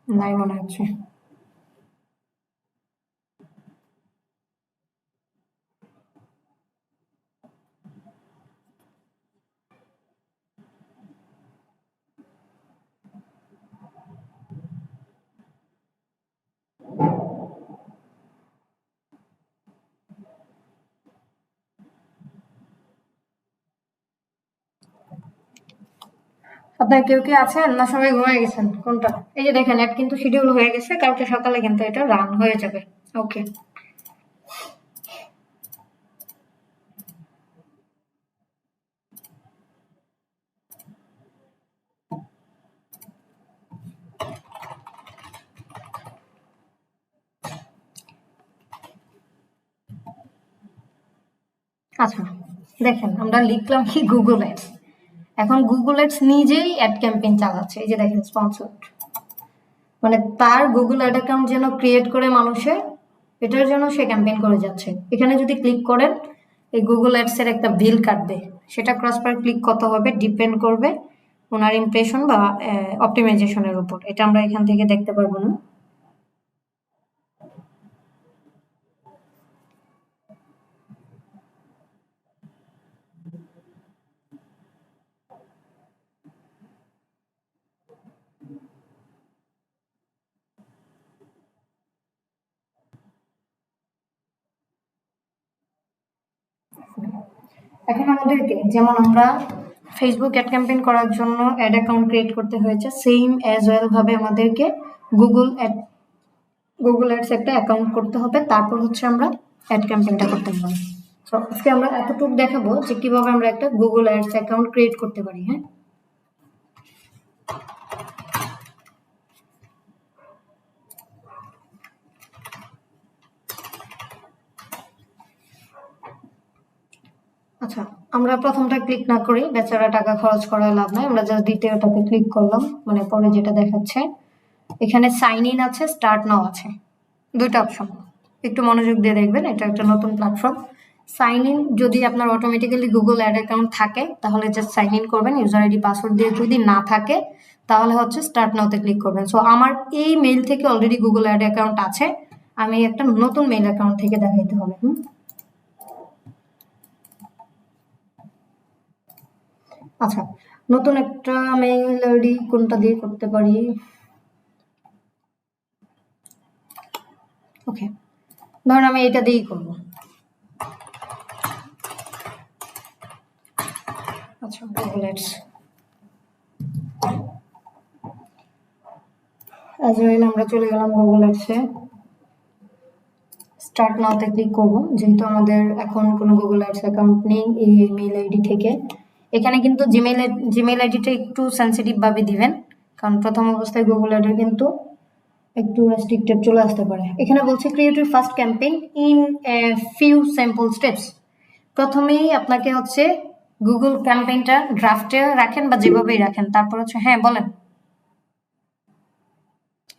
নাই মনে হচ্ছে। আপনার কেউ কি আছেন না সবাই ঘুমিয়ে গেছেন? কোনটা? এই যে দেখেন অ্যাড কিন্তু শিডিউল হয়ে গেছে, কালকে সকালে কিন্তু এটা রান হয়ে যাবে। ওকে, আচ্ছা দেখেন আমরা লিখলাম কি গুগল অ্যাডস। এখন গুগল অ্যাডস নিজেই অ্যাড ক্যাম্পেইন চালাচ্ছে, এই যে দেখেন স্পন্সরড, মানে তার গুগল অ্যাড অ্যাকাউন্ট যেন ক্রিয়েট করে মানুষের, এটার জন্য সে ক্যাম্পেইন করে যাচ্ছে। এখানে যদি ক্লিক করেন এই গুগল অ্যাডস এর একটা বিল কাটবে, সেটা ক্রস পার ক্লিক কত হবে ডিপেন্ড করবে ওনার ইমপ্রেশন বা অপটিমাইজেশনের উপর। এটা আমরা এখান থেকে দেখতে পারবো না। এখন আমাদেরকে যেমন আমরা ফেসবুক অ্যাড ক্যাম্পেইন করার জন্য অ্যাড অ্যাকাউন্ট ক্রিয়েট করতে হয়েছে, সেম অ্যাজ ওয়েল ভাবে আমাদেরকে গুগল অ্যাডস একটা অ্যাকাউন্ট করতে হবে, তারপর হচ্ছে আমরা অ্যাড ক্যাম্পেইনটা করতে পারবো। সো আজকে আমরা এতটুকু দেখাবো যে কিভাবে আমরা একটা গুগল অ্যাডস অ্যাকাউন্ট ক্রিয়েট করতে পারি। হ্যাঁ, আচ্ছা আমরা প্রথমটা ক্লিক না করি, বেচারা টাকা খরচ করার লাভ নাই, আমরা জাস্ট দ্বিতীয়টাতে ক্লিক করলাম, মানে পরে যেটা দেখাচ্ছে এখানে সাইন ইন আছে, স্টার্ট নাও আছে, দুইটা অপশন। একটু মনোযোগ দিয়ে দেখবেন, এটা একটা নতুন প্ল্যাটফর্ম। সাইন ইন যদি আপনার অটোমেটিক্যালি গুগল অ্যাড অ্যাকাউন্ট থাকে তাহলে জাস্ট সাইন ইন করবেন ইউজার আইডি পাসওয়ার্ড দিয়ে, যদি না থাকে তাহলে হচ্ছে স্টার্ট নাওতে ক্লিক করবেন। সো আমার এই মেইল থেকে অলরেডি গুগল অ্যাড অ্যাকাউন্ট আছে, আমি একটা নতুন মেইল অ্যাকাউন্ট থেকে দেখাইতে হবে। আচ্ছা নতুন একটা মেইল আইডি কোনটা দিয়ে করতে পারি? ওকে, ধরুন আমি এটা দিয়েই করব। আচ্ছা গুগল অ্যাডস অ্যাজ ওয়েল, আমরা চলে গেলাম গুগল অ্যাডসে, স্টার্ট নাওতে ক্লিক করব, যেহেতু আমাদের এখন কোনো গুগল অ্যাডস অ্যাকাউন্ট নেই এই মেইল আইডি থেকে। এখানে কিন্তু জিমেইল আইডিটা একটু সেন্সিটিভ ভাবে দিবেন, কারণ প্রথম অবস্থায় গুগল অ্যাডের কিন্তু একটু রেস্ট্রিক্টেড চলে আসতে পারে। এখানে বলছে create your first campaign in a few sample steps. প্রথমেই আপনাকে হচ্ছে গুগল ক্যাম্পেইনটা ড্রাফটে রাখেন বা যেভাবেই রাখেন, তারপর হচ্ছে হ্যাঁ বলেন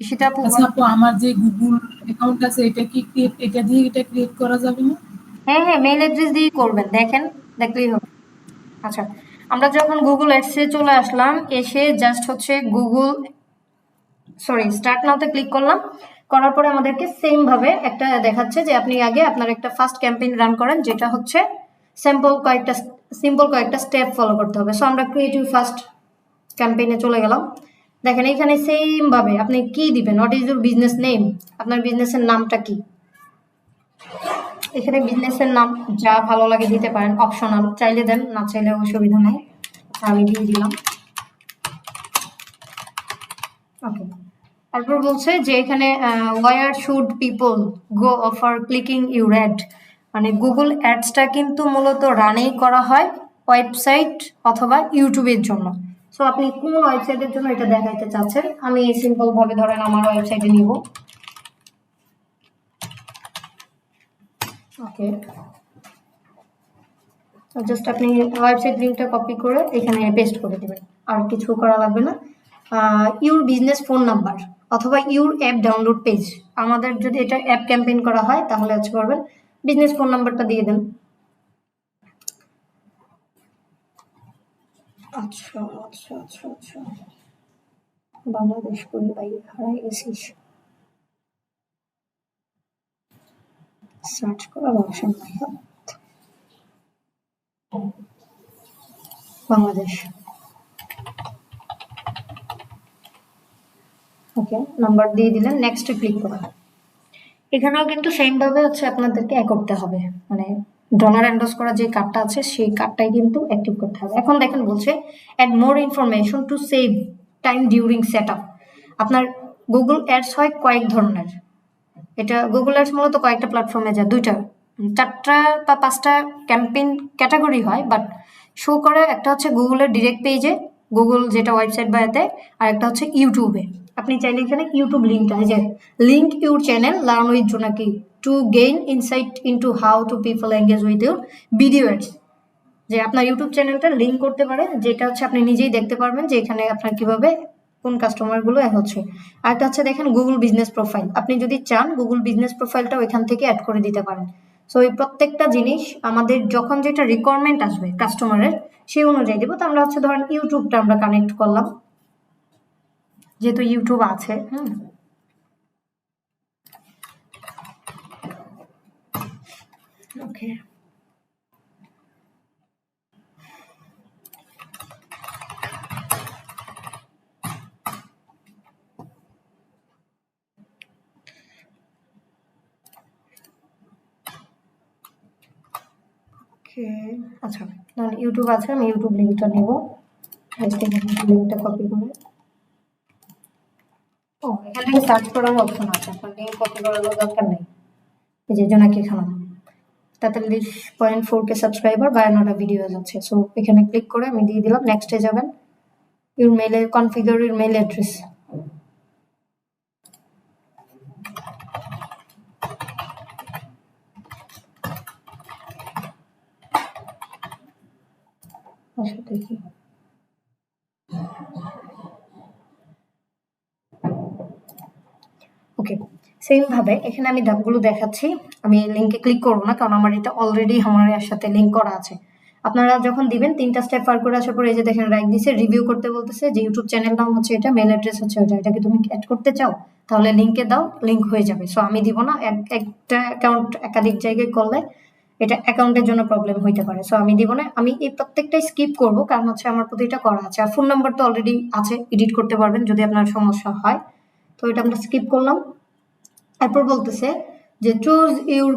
ঈশিতা আপু। আচ্ছা আপু, আমার যে গুগল অ্যাকাউন্ট আছে এটা দিয়ে এটা ক্রিয়েট করা যাবে না? হ্যাঁ হ্যাঁ, মেইল অ্যাড্রেস দিয়েই করবেন, দেখেন দেখলেই হবে। আচ্ছা আমরা যখন গুগল অ্যাডসে চলে আসলাম, এসে জাস্ট হচ্ছে স্টার্ট নাওতে ক্লিক করলাম, করার পরে আমাদেরকে সেম ভাবে একটা দেখাচ্ছে যে আপনি আগে আপনার একটা ফার্স্ট ক্যাম্পেইন রান করেন, যেটা হচ্ছে সিম্পল কয়েকটা স্টেপ ফলো করতে হবে। সো আমরা ক্রিয়েটিভ ফার্স্ট ক্যাম্পেইনে চলে গেলাম। দেখেন এখানে সেম ভাবে আপনি কি দিবেন, what is your business name, আপনার বিজনেসের নামটা কি। এখানে বিজনেসের নাম যা ভালো লাগে দিতে পারেন, অপশনাল, চাইলে দেন না চাইলে অসুবিধা নাই, আমি দিয়ে দিলাম। ওকে, তারপর বলছে যে এখানে where should people go offer clicking your add, মানে গুগল অ্যাডসটা কিন্তু মূলত রানেই করা হয় ওয়েবসাইট অথবা ইউটিউবের জন্য। সো আপনি কোন ওয়েবসাইটের জন্য এটা দেখাইতে চাচ্ছেন? আমি সিম্পল ভাবে ধরেন আমার ওয়েবসাইটে নিব। ওকে, জাস্ট আপনি ওয়েবসাইট লিঙ্কটা কপি করে এখানে পেস্ট করে দেবেন, আর কিছু করা লাগবে না। ইউর বিজনেস ফোন নাম্বার অথবা ইউর অ্যাপ ডাউনলোড পেজ, আমাদের যদি এটা অ্যাপ ক্যাম্পেইন করা হয় তাহলে হচ্ছে করবেন বিজনেস ফোন নাম্বারটা দিয়ে দেন। আচ্ছা আচ্ছা আচ্ছা আচ্ছা, বাংলাদেশ করি ভাই, হারাই গেছিস। সার্চ করার অপশন নাই, বাংলাদেশ। ওকে, নাম্বার দিয়ে দিলেন, নেক্সট ক্লিক করুন। এখানেও কিন্তু সেম ভাবে হচ্ছে আপনাদেরকে করতে হবে, মানে ডলার এন্ডোর্স করা যে কার্ডটা আছে সেই কার্ডটাই কিন্তু অ্যাক্টিভ করতে হবে। এখন দেখেন বলছে add more information to save time during set up. আপনার গুগল অ্যাডস হয় কয়েক ধরনের, এটা গুগল অ্যাডস মূলত কয়েকটা প্ল্যাটফর্মে যায়, দুইটা চারটা বা পাঁচটা ক্যাম্পেইন ক্যাটাগরি হয়, বাট শো করে একটা হচ্ছে গুগলের ডিরেক্ট পেজে, গুগল যেটা ওয়েবসাইট বা এতে, আর একটা হচ্ছে ইউটিউবে। আপনি চাইলে এখানে ইউটিউব লিঙ্কটা, যে link your channel learn with Jonaki to gain insight into how to people engage with your video ads, যে আপনার ইউটিউব চ্যানেলটা লিঙ্ক করতে পারে, যেটা হচ্ছে আপনি নিজেই দেখতে পারবেন যে এখানে আপনার কিভাবে কোন কাস্টমারগুলো হচ্ছে। আরেকটা হচ্ছে দেখেন গুগল বিজনেস প্রোফাইল, আপনি যদি চান গুগল বিজনেস প্রোফাইলটাও এখান থেকে অ্যাড করে দিতে পারেন। সো এই প্রত্যেকটা জিনিস আমাদের যখন যেটা রিকোয়ারমেন্ট আসবে কাস্টমারের সেই অনুযায়ী দেবো। তো আমরা হচ্ছে ধরেন ইউটিউবটা আমরা কানেক্ট করলাম, যেহেতু ইউটিউব আছে। ওকে, আচ্ছা তাহলে ইউটিউব আছে, আমি ইউটিউব লিঙ্কটা নেব, লিঙ্কটা কপি করে। ও, এখান থেকে সার্চ করার অপশন আছে, আপনার লিঙ্ক কপি করার দরকার নেই। এই যে জোনাকি খান 43.4K সাবস্ক্রাইবার, 52টা ভিডিওস আছে। সো এখানে ক্লিক করে আমি দিয়ে দিলাম, নেক্সটে যাবেন, ইউর মেলে কনফিগার ইউর মেল অ্যাড্রেস। আচ্ছা দেখি, ওকে সেম ভাবে এখানে আমি ধাপগুলো দেখাচ্ছি। আমি লিঙ্কে ক্লিক করবো না, কারণ আমার এটা অলরেডি আমার এর সাথে লিঙ্ক করা আছে। আপনারা যখন দিবেন 3টা স্টেপ পার করে আসার পরে এই যে দেখেন রাইট দিছে, রিভিউ করতে বলতেছে যে ইউটিউব চ্যানেল নাম হচ্ছে এটা, মেল অ্যাড্রেস হচ্ছে ওটা, এটাকে তুমি অ্যাড করতে চাও তাহলে লিঙ্কে দাও, লিঙ্ক হয়ে যাবে। সো আমি দিব না, একটা অ্যাকাউন্ট একাধিক জায়গায় করলে এটা অ্যাকাউন্টের জন্য প্রবলেম হইতে পারে। সো আমি দিব না, আমি এই প্রত্যেকটাই স্কিপ করব, কারণ হচ্ছে আমার প্রতিটা করা আছে। আর ফোন নাম্বার তো অলরেডি আছে, এডিট করতে পারবেন যদি আপনার সমস্যা হয়। তো এটা আমরা স্কিপ করলাম। তারপর বলতেছে যে choose your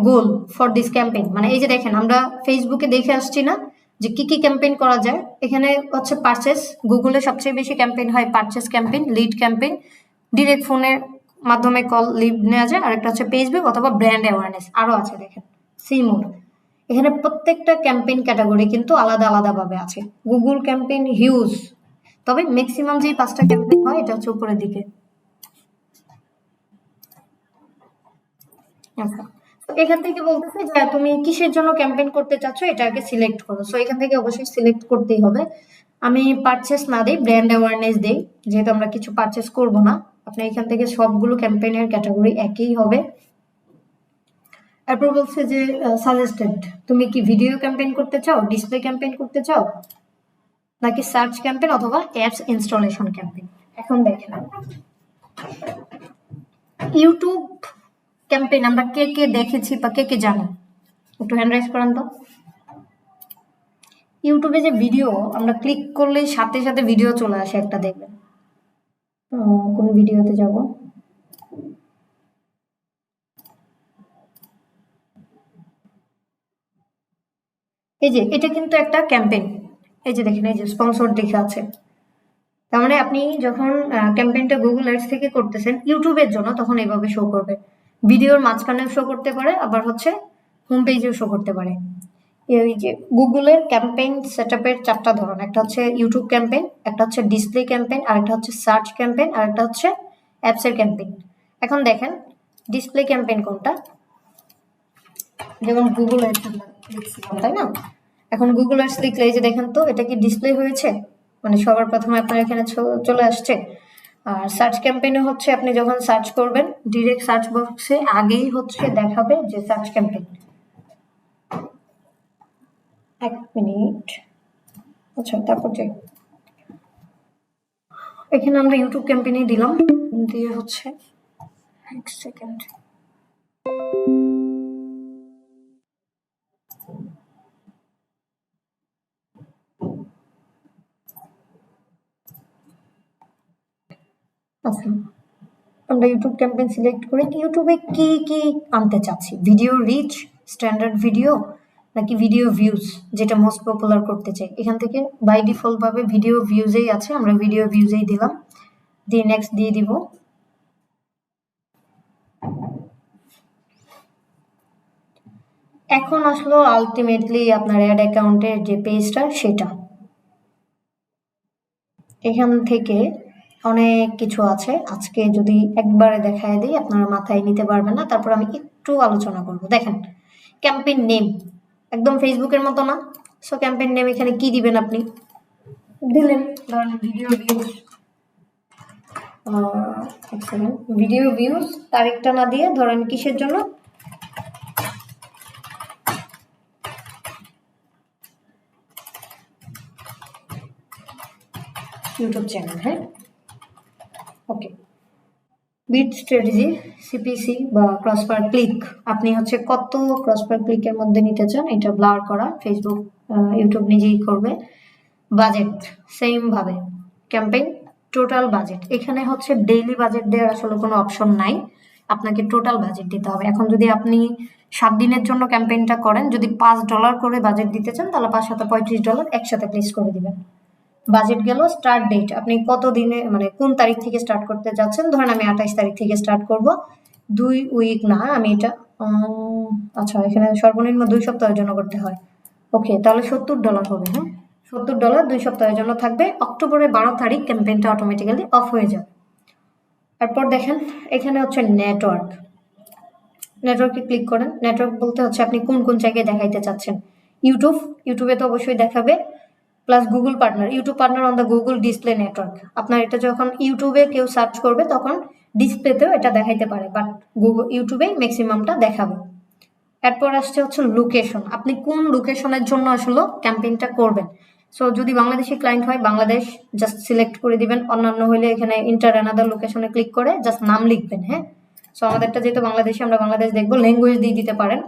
goal for this campaign, মানে এই যে দেখেন আমরা ফেসবুকে দেখে আসছি না যে কি কি ক্যাম্পেইন করা যায়। এখানে হচ্ছে পারচেস, গুগলে সবচেয়ে বেশি ক্যাম্পেইন হয় purchase campaign, lead campaign, direct ফোনের মাধ্যমে কল লিড নেওয়া যায়, আর একটা হচ্ছে পেজবুক অথবা ব্র্যান্ড অ্যাওয়ারনেস, আরো আছে দেখেন সি মোড। এখানে প্রত্যেকটা ক্যাম্পেইন ক্যাটাগরি কিন্তু আলাদা আলাদা ভাবে আছে। গুগল ক্যাম্পেইন হিউজ, তবে ম্যাক্সিমাম যে 5টা ক্যাম্পেইন হয় এটা হচ্ছে উপরের দিকে। আচ্ছা, তো এখান থেকে বলতেছে যে তুমি কিসের জন্য ক্যাম্পেইন করতে চাচ্ছ এটা আগে সিলেক্ট করো। সো এখান থেকে অবশ্যই সিলেক্ট করতেই হবে। আমি পারচেস না দেই, ব্র্যান্ড অ্যাওয়ারনেস দেই, যেহেতু আমরা কিছু পারচেস করব না। আপনি এখান থেকে সবগুলো ক্যাম্পেইনের ক্যাটাগরি একই হবে। তারপর বলছে যে সাজেস্টেড, তুমি কি ভিডিও ক্যাম্পেইন করতে চাও, ডিসপ্লে ক্যাম্পেইন করতে চাও, নাকি সার্চ ক্যাম্পেইন অথবা অ্যাপস ইনস্টলেশন ক্যাম্পেইন। এখন দেখেন ইউটিউব ক্যাম্পেইন আমরা কে কে দেখেছি বা কে কে জানি, একটু হ্যান্ড রাইজ করেন তো। ইউটিউবে যে ভিডিও আমরা ক্লিক করলে সাথে সাথে ভিডিও চলে আসে একটা, দেখবেন কোন ভিডিওতে যাব, এই যে এটা কিন্তু একটা ক্যাম্পেইন, এই যে দেখেন এই যে স্পন্সর দেখে আছে। তার মানে আপনি যখন ক্যাম্পেইনটা গুগল অ্যাডস থেকে করতেছেন ইউটিউবের জন্য, তখন এইভাবে শো করবে। ভিডিওর মাঝখানেও শো করতে পারে, আবার হচ্ছে হোম পেজেও শো করতে পারে। এই যে গুগলের ক্যাম্পেইন সেটআপের 4টা ধরন, একটা হচ্ছে ইউটিউব ক্যাম্পেইন, একটা হচ্ছে ডিসপ্লে ক্যাম্পেইন, আরেকটা হচ্ছে সার্চ ক্যাম্পেইন, আরেকটা হচ্ছে অ্যাপসের ক্যাম্পেইন। এখন দেখেন ডিসপ্লে ক্যাম্পেইন কোনটা, যেমন গুগল অ্যাডস লিখছিলাম তাই না, এখন গুগল অ্যাডস লিখলে এই যে দেখেন তো এটা কি ডিসপ্লে হয়েছে, মানে সবার প্রথমে আপনার এখানে চলে আসছে। আর সার্চ ক্যাম্পেইনে হচ্ছে আপনি যখন সার্চ করবেন ডিরেক্ট সার্চ বক্সে আগেই হচ্ছে দেখাবে যে সার্চ ক্যাম্পেইন। এক মিনিট, আচ্ছা তারপর যে এখানে আমরা ইউটিউব ক্যাম্পেইনে দিলাম, দিয়ে হচ্ছে এক সেকেন্ড, আচ্ছা আমরা ইউটিউব ক্যাম্পেইন সিলেক্ট করে ইউটিউবে কি কি আনতে চাচ্ছি, ভিডিও রিচ, স্ট্যান্ডার্ড ভিডিও, নাকি ভিডিও ভিউজ, যেটা মোস্ট পপুলার করতে চাই। এখান থেকে বাই ডিফল্ট ভাবে ভিডিও ভিউজেই আছে, আমরা ভিডিও ভিউজেই দিলাম, দিয়ে নেক্সট দিয়ে দিব। এখন আসলো আলটিমেটলি আপনার অ্যাড অ্যাকাউন্টের যে পেজটা সেটা, এখান থেকে অনেক কিছু আছে, আজকে যদি একবারে দেখায় দিই আপনারা মাথায় নিতে পারবেন না, তারপর আমি একটু আলোচনা করব। দেখেন ক্যাম্পেইন নেম একদম ফেসবুকের মতো না, সো ক্যাম্পেইন নেম এখানে কি দিবেন, আপনি দিলেন ধরেন ভিডিও ভিউজ, ভিডিও ভিউজ, তারিখটা না দিয়ে ধরেন কিসের জন্য, ইউটিউব চ্যানেল, হ্যাঁ ওকে। বিট স্ট্র্যাটেজি, সিপিসি বা ক্রস পার ক্লিক, আপনি হচ্ছে কত ক্রস পার ক্লিকের মধ্যে নিতে চান, এটা ব্লার করা, ফেসবুক ইউটিউব নিজেই করবে। বাজেট সেম ভাবে, ক্যাম্পেইন টোটাল বাজেট, এখানে হচ্ছে ডেইলি বাজেট দেওয়ার আসলে কোনো অপশন নাই, আপনাকে টোটাল বাজেট দিতে হবে। এখন যদি আপনি 7 দিনের জন্য ক্যাম্পেইনটা করেন, যদি $5 করে বাজেট দিতে চান তাহলে $5 একসাথে প্লেস করে দিবেন। বাজেট গেল, স্টার্ট ডেট, আপনি কত দিনে মানে কোন তারিখ থেকে স্টার্ট করতে যাচ্ছেন, ধরেন আমি 28 তারিখ থেকে স্টার্ট করব, 2 উইক না আমি এটা আচ্ছা এখানে সর্বনিম্ন 2 সপ্তাহের জন্য করতে হয়, ওকে তাহলে $70 হবে, হ্যাঁ $70 2 সপ্তাহের জন্য থাকবে। অক্টোবরের 12 তারিখ ক্যাম্পেইনটা অটোমেটিক্যালি অফ হয়ে যাবে। তারপর দেখেন এখানে হচ্ছে নেটওয়ার্ক, নেটওয়ার্কে ক্লিক করেন। নেটওয়ার্ক বলতে হচ্ছে আপনি কোন কোন জায়গায় দেখাইতে চাচ্ছেন, ইউটিউবে তো অবশ্যই দেখাবে, plus Google partner, YouTube partner on the Google display network, আপনার এটা যখন ইউটিউবে কেউ সার্চ করবে তখন ডিসপ্লেতেও এটা দেখাইতে পারে, বাট ইউটিউবে ম্যাক্সিমামটা দেখাবে। এরপর আসছে হচ্ছে লোকেশন, আপনি কোন লোকেশনের জন্য আসলে ক্যাম্পেইনটা করবেন। সো যদি বাংলাদেশি ক্লায়েন্ট হয় বাংলাদেশ জাস্ট সিলেক্ট করে দিবেন, অন্যান্য হলে এখানে ইন্টার অ্যানাদার লোকেশনে ক্লিক করে জাস্ট নাম লিখবেন, হ্যাঁ। সো আমাদেরটা যেহেতু বাংলাদেশি, আমরা বাংলাদেশ দেখবো, ল্যাঙ্গুয়েজ দিয়ে দিতে পারেন,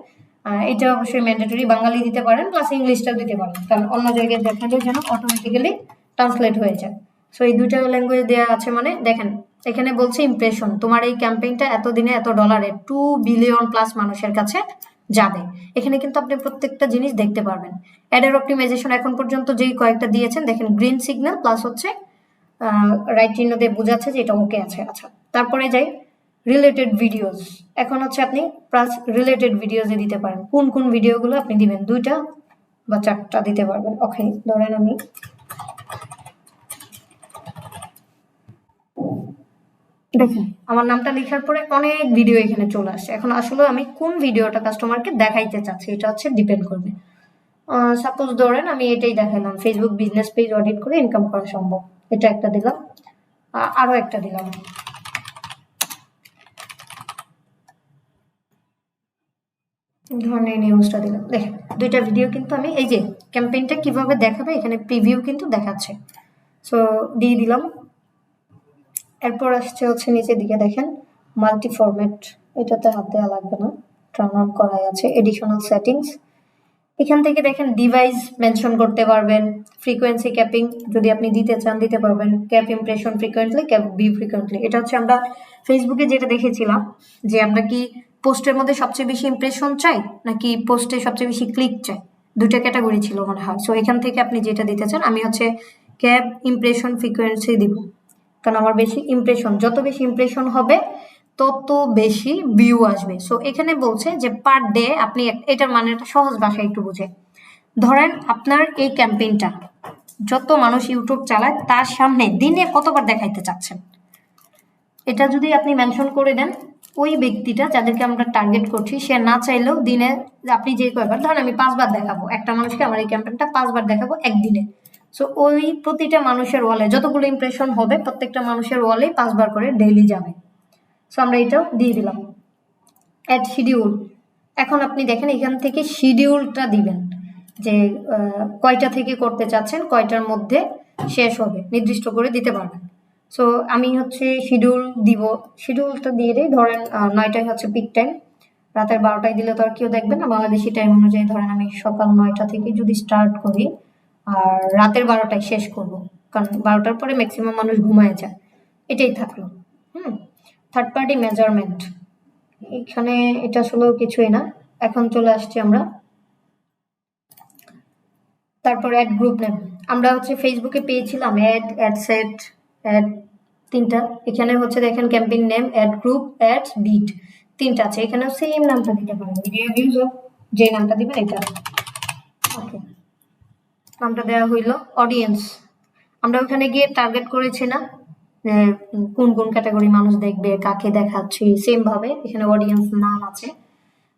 এটা অবশ্যই ম্যান্ডেটরি, বাঙালি দিতে পারেন, প্লাস ইংলিশটাও দিতে পারেন, কারণ অন্য জায়গায় দেখালে যেন অটোমেটিক্যালি ট্রান্সলেট হয়ে যায়। সো এই দুইটা ল্যাঙ্গুয়েজ দেওয়া আছে, মানে দেখেন এখানে বলছে ইমপ্রেশন, তোমার এই ক্যাম্পেইনটা এতদিনে $এত 2 বিলিয়ন প্লাস মানুষের কাছে যাবে। এখানে কিন্তু আপনি প্রত্যেকটা জিনিস দেখতে পারবেন। অ্যাডের অপটিমাইজেশন এখন পর্যন্ত যেই কয়েকটা দিয়েছেন দেখেন গ্রিন সিগন্যাল প্লাস হচ্ছে রাইট চিহ্ন দিয়ে বোঝাচ্ছে যে এটা ওকে আছে। আচ্ছা তারপরে যাই রিলেটেড ভিডিওস, এখন হচ্ছে আপনি প্লাস রিলেটেড ভিডিওসে দিতে পারেন, কোন কোন ভিডিওগুলো আপনি দিবেন, 2টা বা 4টা দিতে পারবেন। ওকে ধরেন আমি দেখুন আমার নামটা লেখার পরে অনেক ভিডিও এখানে চলে আসছে, এখন আসলে আমি কোন ভিডিওটা কাস্টমারকে দেখাইতে চাচ্ছি এটা হচ্ছে ডিপেন্ড করবে। সাপোজ ধরেন আমি এটাই দেখালাম, ফেসবুক বিজনেস পেজ অডিট করে ইনকাম করা সম্ভব, এটা একটা দিলাম, আরো একটা দিলাম, ধরনের নিউজটা দিলাম। দেখেন 2টা ভিডিও কিন্তু আমি এই যে ক্যাম্পেইনটা কিভাবে দেখাবে এখানে প্রিভিউ কিন্তু দেখাচ্ছে, সো দিয়ে দিলাম। এরপর আসছে হচ্ছে নিচের দিকে দেখেন মাল্টি ফরম্যাট, এটাতে হাত দেওয়া লাগবে না, টার্ন অন করাই আছে। এডিশনাল সেটিংস, এখান থেকে দেখেন ডিভাইস মেনশন করতে পারবেন, ফ্রিকোয়েন্সি ক্যাপিং যদি আপনি দিতে চান দিতে পারবেন, cap impression frequently, cap be frequently. এটা হচ্ছে আমরা ফেসবুকে যেটা দেখেছিলাম যে আমরা কি পোস্টের মধ্যে সবচেয়ে বেশি ইমপ্রেশন চাই নাকি পোস্টে সবচেয়ে বেশি ক্লিক চাই, 2টা ক্যাটাগরি ছিল মনে হয়। সো এখান থেকে আপনি যেটা দিতে চান, আমি হচ্ছে ক্যাপ ইমপ্রেশন ফ্রিকোয়েন্সি দিব, কারণ আমার বেশি ইমপ্রেশন, যত বেশি ইমপ্রেশন হবে তত বেশি ভিউ আসবে। সো এখানে বলছে যে পার ডে আপনি এটার মানে একটা সহজ ভাষায় একটু বুঝে, ধরেন আপনার এই ক্যাম্পেইনটা যত মানুষ ইউটিউব চালায় তার সামনে দিনে কতবার দেখাইতে চাচ্ছেন, এটা যদি আপনি মেনশন করে দেন, ওই ব্যক্তিটা যাদেরকে আমরা টার্গেট করছি সে না চাইলেও দিনে আপনি যে কয়বার, ধরেন আমি 5বার দেখাবো একটা মানুষকে, আমার এই ক্যাম্পেইনটা 5বার দেখাবো একদিনে। সো ওই প্রতিটা মানুষের ওয়ালে যতগুলো ইমপ্রেশন হবে প্রত্যেকটা মানুষের ওয়ালে 5বার করে ডেইলি যাবে। সো আমরা এটাও দিয়ে দিলাম। অ্যাড শিডিউল, এখন আপনি দেখেন এখান থেকে শিডিউলটা দিবেন যে কয়টা থেকে করতে চাচ্ছেন, কয়টার মধ্যে শেষ হবে নির্দিষ্ট করে দিতে পারবেন। সো আমি হচ্ছে শিডিউল দিব, শিডিউলটা দিয়ে দিই, ধরেন 9টায় হচ্ছে পিক টাইম, রাতের 12টায় দিলে তো আর কেউ দেখবে না, বাংলাদেশি টাইম অনুযায়ী ধরেন আমি সকাল 9টা থেকে যদি স্টার্ট করি আর রাতের 12টায় শেষ করব, কারণ 12টার পরে ম্যাক্সিমাম মানুষ ঘুমায় যায়, এটাই থাকলো। থার্ড পার্টি মেজারমেন্ট, এখানে এটা আসলেও কিছুই না। এখন চলে আসছি আমরা, তারপর অ্যাড গ্রুপ নেম, আমরা হচ্ছে ফেসবুকে পেয়েছিলাম অ্যাড সেট, অ্যাড 3টা, এখানে হচ্ছে দেখেন campaign name, ad group, ad bid, 3টা আছে, এখানেও সেম নামটা দিতে পারেন, ভিডিও ভিউজ যে নামটা দিবেন এটা। ওকে, নামটা দেওয়া হইলো। অডিয়েন্স, আমরা ওখানে গিয়ে টার্গেট করেছি না কোন কোন ক্যাটাগরি মানুষ দেখবে, কাকে দেখাচ্ছি, সেম ভাবে এখানে অডিয়েন্স নাম আছে,